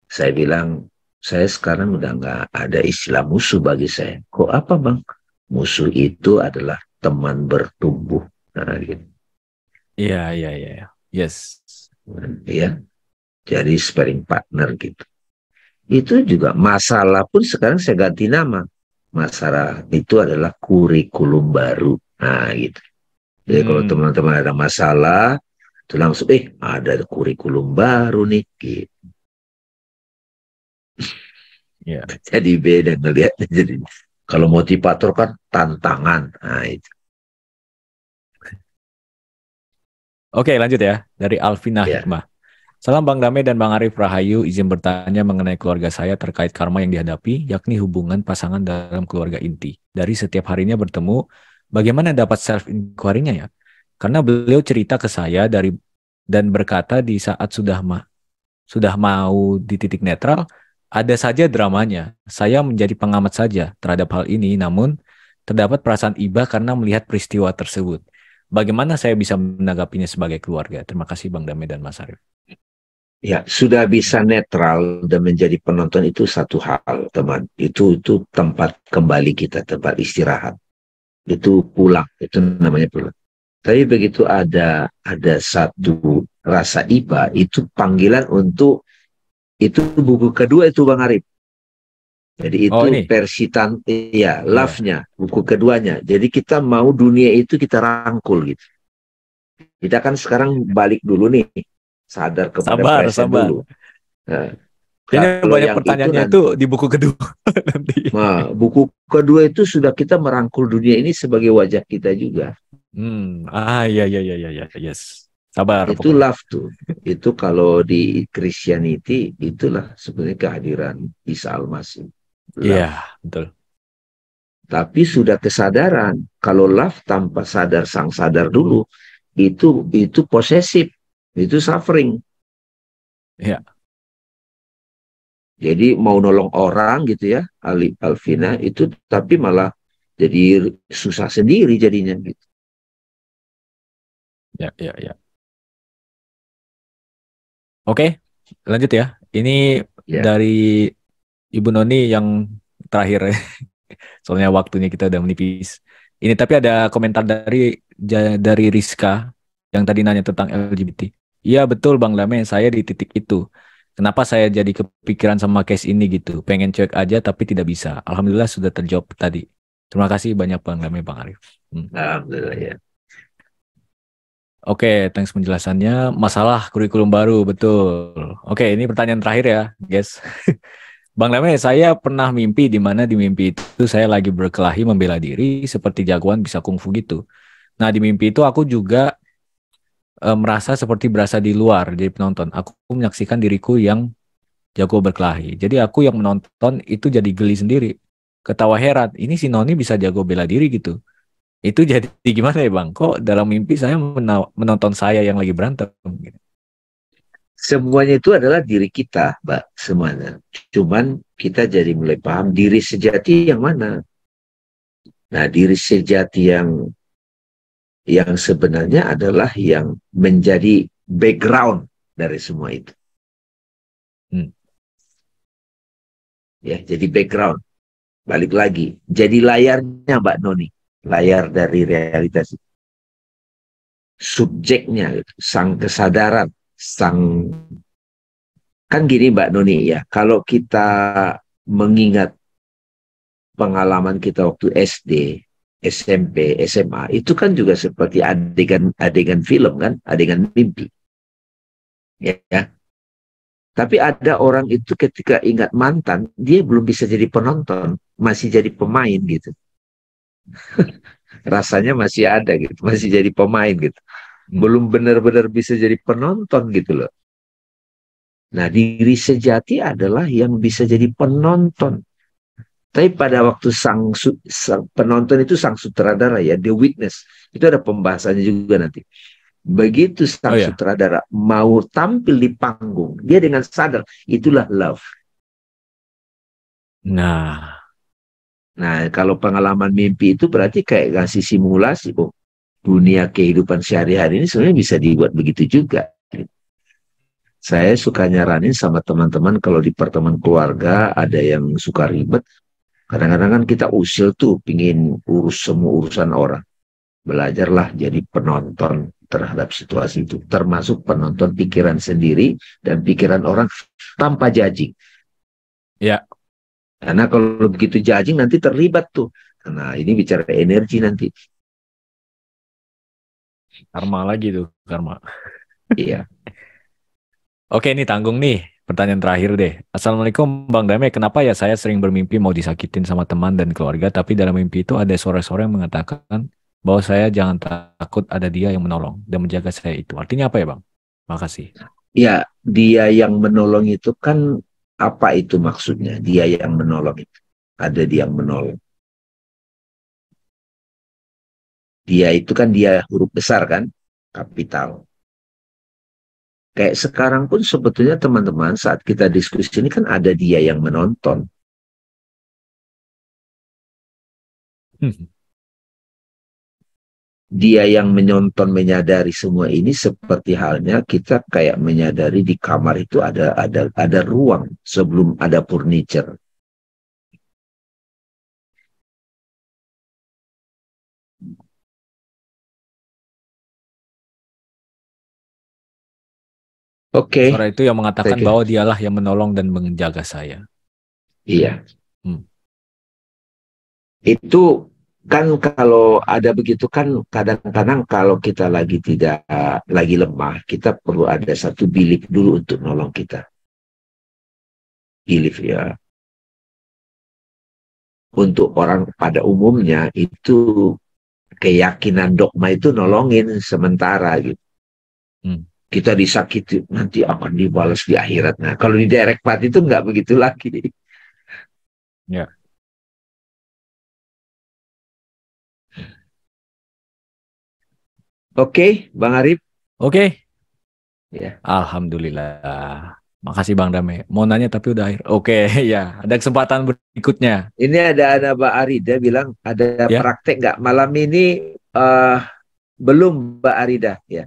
Saya bilang saya sekarang udah nggak ada istilah musuh bagi saya. Kok apa Bang? Musuh itu adalah teman bertumbuh. Nah, gitu. Iya. Yes. Ya. Jadi sparring partner gitu. Itu juga masalah pun sekarang saya ganti nama. Masalah itu adalah kurikulum baru. Nah, gitu. Jadi kalau teman-teman ada masalah, itu langsung, ada kurikulum baru nih. Gitu. Yeah. Jadi beda ngelihatnya. Jadi kalau motivator kan tantangan. Nah, itu. Oke, lanjut ya. Dari Alvina Hikmah. Salam Bang Dame dan Bang Arif Rahayu. Izin bertanya mengenai keluarga saya terkait karma yang dihadapi, yakni hubungan pasangan dalam keluarga inti. Dari setiap harinya bertemu, bagaimana dapat self-inquiry-nya ya? Karena beliau cerita ke saya dan berkata di saat sudah mau di titik netral, ada saja dramanya. Saya menjadi pengamat saja terhadap hal ini, namun terdapat perasaan iba karena melihat peristiwa tersebut. Bagaimana saya bisa menanggapinya sebagai keluarga? Terima kasih Bang Dame dan Mas Arif. Ya, sudah bisa netral dan menjadi penonton itu satu hal, teman. Itu tempat kembali kita, tempat istirahat. Itu pulang, itu namanya pulang. Tapi begitu ada satu rasa iba, itu panggilan untuk itu buku kedua itu Bang Arif. Jadi itu versi love-nya, buku keduanya. Jadi kita mau dunia itu kita rangkul gitu. Kita kan sekarang balik dulu nih, sadar kepada present dulu. Nah, kayaknya banyak pertanyaannya itu di buku kedua nanti. Nah, buku kedua itu sudah kita merangkul dunia ini sebagai wajah kita juga. Iya, yes. Sabar. Itu pokoknya. Love tuh. Itu kalau di Christianity itulah sebenarnya kehadiran Isa Al-Masih. Iya, betul. Tapi sudah kesadaran. Kalau love tanpa sadar sang sadar dulu, itu posesif, itu suffering. Iya. Jadi mau nolong orang gitu ya, Alvina itu, tapi malah jadi susah sendiri jadinya gitu. Ya. Oke, lanjut ya. Ini dari Ibu Noni yang terakhir. Soalnya waktunya kita udah menipis. Ini tapi ada komentar dari Rizka yang tadi nanya tentang LGBT. Iya betul Bang Dame, saya di titik itu. Kenapa saya jadi kepikiran sama case ini gitu? Pengen cuek aja tapi tidak bisa. Alhamdulillah sudah terjawab tadi. Terima kasih banyak Bang Dame, Bang Arif. Alhamdulillah ya. Oke, thanks penjelasannya. Masalah kurikulum baru, betul. Oke, ini pertanyaan terakhir ya, guys. Bang Dame, saya pernah mimpi di mana di mimpi itu saya lagi berkelahi membela diri seperti jagoan bisa kungfu gitu. Nah, di mimpi itu aku juga merasa seperti berasa di luar jadi penonton. Aku menyaksikan diriku yang jago berkelahi. Jadi aku yang menonton itu jadi geli sendiri. Ketawa heran, ini si Noni bisa jago bela diri gitu. Itu jadi gimana ya Bang? Kok dalam mimpi saya menonton saya yang lagi berantem gitu. Semuanya itu adalah diri kita, Mbak, semuanya. Cuman kita jadi mulai paham diri sejati yang mana. Nah, diri sejati yang sebenarnya adalah yang menjadi background dari semua itu. Ya, jadi background. Balik lagi, jadi layarnya Mbak Noni, layar dari realitas itu. Subjeknya, sang kesadaran, kan gini Mbak Noni ya, kalau kita mengingat pengalaman kita waktu SD, SMP, SMA, itu kan juga seperti adegan film kan, adegan mimpi. Ya. Tapi ada orang itu ketika ingat mantan, dia belum bisa jadi penonton, masih jadi pemain gitu. Rasanya masih ada gitu, masih jadi pemain gitu. Belum benar-benar bisa jadi penonton gitu loh. Nah, diri sejati adalah yang bisa jadi penonton. Tapi pada waktu sang penonton itu sang sutradara ya, the witness. Itu ada pembahasannya juga nanti. Begitu sang sutradara mau tampil di panggung, dia dengan sadar, itulah love. Nah, kalau pengalaman mimpi itu berarti kayak ngasih simulasi. Oh, dunia kehidupan sehari-hari ini sebenarnya bisa dibuat begitu juga. Saya suka nyaranin sama teman-teman kalau di pertemuan keluarga ada yang suka ribet. Kadang-kadang kan kita usil tuh, pingin urus semua urusan orang. Belajarlah jadi penonton terhadap situasi itu. Termasuk penonton pikiran sendiri dan pikiran orang tanpa judging. Ya. Karena kalau begitu judging nanti terlibat tuh. Nah ini bicara energi nanti. Karma lagi tuh, karma. Iya. Oke, ini tanggung nih. Pertanyaan terakhir deh. Assalamualaikum Bang Dame, kenapa ya saya sering bermimpi mau disakitin sama teman dan keluarga, tapi dalam mimpi itu ada suara-suara yang mengatakan bahwa saya jangan takut, ada dia yang menolong dan menjaga saya itu. Artinya apa ya Bang? Makasih. Ya, dia yang menolong itu kan apa itu maksudnya? Dia yang menolong itu. Ada dia yang menolong. Dia itu kan dia huruf besar kan? Kapital. Kayak sekarang pun sebetulnya teman-teman saat kita diskusi ini kan ada dia yang menonton. Dia yang menonton menyadari semua ini seperti halnya kita kayak menyadari di kamar itu ada ruang sebelum ada furniture. Oke. Suara itu yang mengatakan bahwa dialah yang menolong dan menjaga saya. Iya. Itu kan kalau ada begitu kan kadang-kadang kalau kita lagi tidak lagi lemah, kita perlu ada satu belief dulu untuk nolong kita. Belief ya. Untuk orang pada umumnya itu keyakinan dogma itu nolongin sementara gitu. Kita disakiti nanti akan dibalas di akhirat. Nah kalau di direct path itu nggak begitu lagi. Ya. Oke, Bang Arif. Oke. Ya. Alhamdulillah. Makasih Bang Dame. Mau nanya tapi udah akhir. Oke, ya. Ada kesempatan berikutnya. Ini ada Mbak Arida bilang ada praktek nggak malam ini? Belum Mbak Arida ya.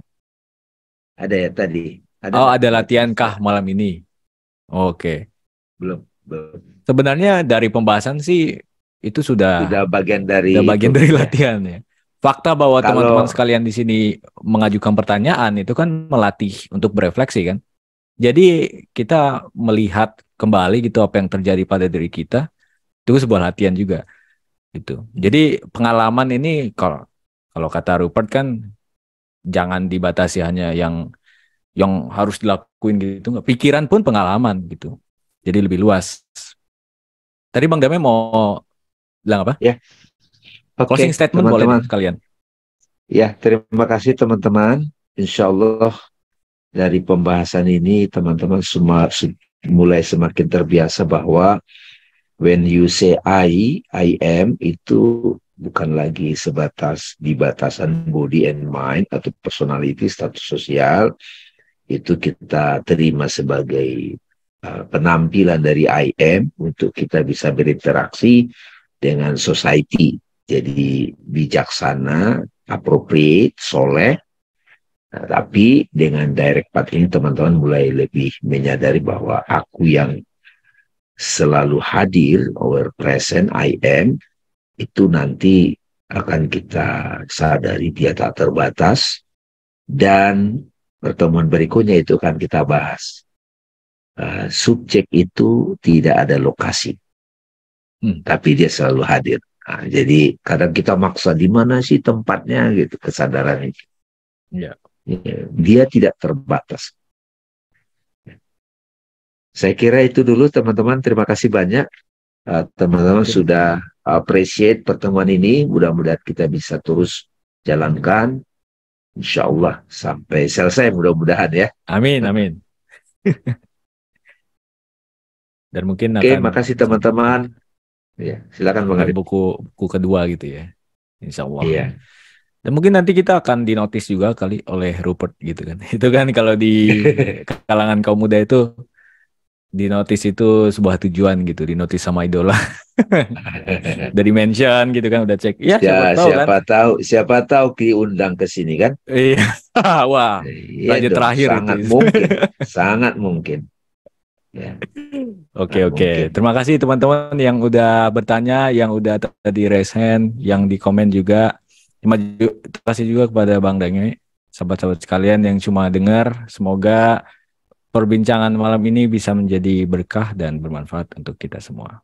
Ada ya tadi. Ada latihan kah malam ini? Oke. Belum. Sebenarnya dari pembahasan sih itu sudah bagian dari latihan ya. Fakta bahwa teman-teman sekalian di sini mengajukan pertanyaan itu kan melatih untuk berefleksi kan. Jadi kita melihat kembali gitu apa yang terjadi pada diri kita, itu sebuah latihan juga gitu. Jadi pengalaman ini kalau kata Rupert kan jangan dibatasi hanya yang harus dilakuin gitu, nggak. Pikiran pun pengalaman gitu. Jadi lebih luas. Tadi Bang Dame mau bilang apa? Ya, Closing oke, statement boleh teman-teman. kalian. Ya, terima kasih teman-teman. Insya Allah dari pembahasan ini teman-teman semua mulai semakin terbiasa bahwa when you say I am itu bukan lagi sebatas di batasan body and mind atau personality, status sosial, itu kita terima sebagai penampilan dari I am untuk kita bisa berinteraksi dengan society. Jadi bijaksana, appropriate, soleh. Nah, tapi dengan direct path ini teman-teman mulai lebih menyadari bahwa aku yang selalu hadir, our present, I am, itu nanti akan kita sadari dia tak terbatas. Dan pertemuan berikutnya itu akan kita bahas. Subjek itu tidak ada lokasi, tapi dia selalu hadir. Nah, jadi kadang kita maksa di mana sih tempatnya gitu, kesadaran itu. Ya. Dia tidak terbatas. Saya kira itu dulu teman-teman. Terima kasih banyak teman-teman sudah appreciate pertemuan ini. Mudah-mudahan kita bisa terus jalankan. Insya Allah sampai selesai mudah-mudahan ya. Amin, amin. Dan mungkin Oke, makasih teman-teman. Ya, silakan Bang Arif. buku kedua gitu ya, Insya Allah. Iya. Dan mungkin nanti kita akan dinotis juga kali oleh Rupert gitu kan. Itu kan kalau di kalangan kaum muda itu dinotis itu sebuah tujuan gitu, dinotis sama idola. Udah di-mention gitu kan, udah cek. Ya, siapa tahu diundang ke sini kan? Iya. Wah, iya raja dong, terakhir sangat itu. mungkin, sangat mungkin. Ya. Oke. Terima kasih teman-teman yang udah bertanya, yang udah tadi raise hand, yang di komen juga. Terima kasih juga kepada Bang Dame, sahabat-sahabat sekalian yang cuma dengar. Semoga perbincangan malam ini bisa menjadi berkah dan bermanfaat untuk kita semua.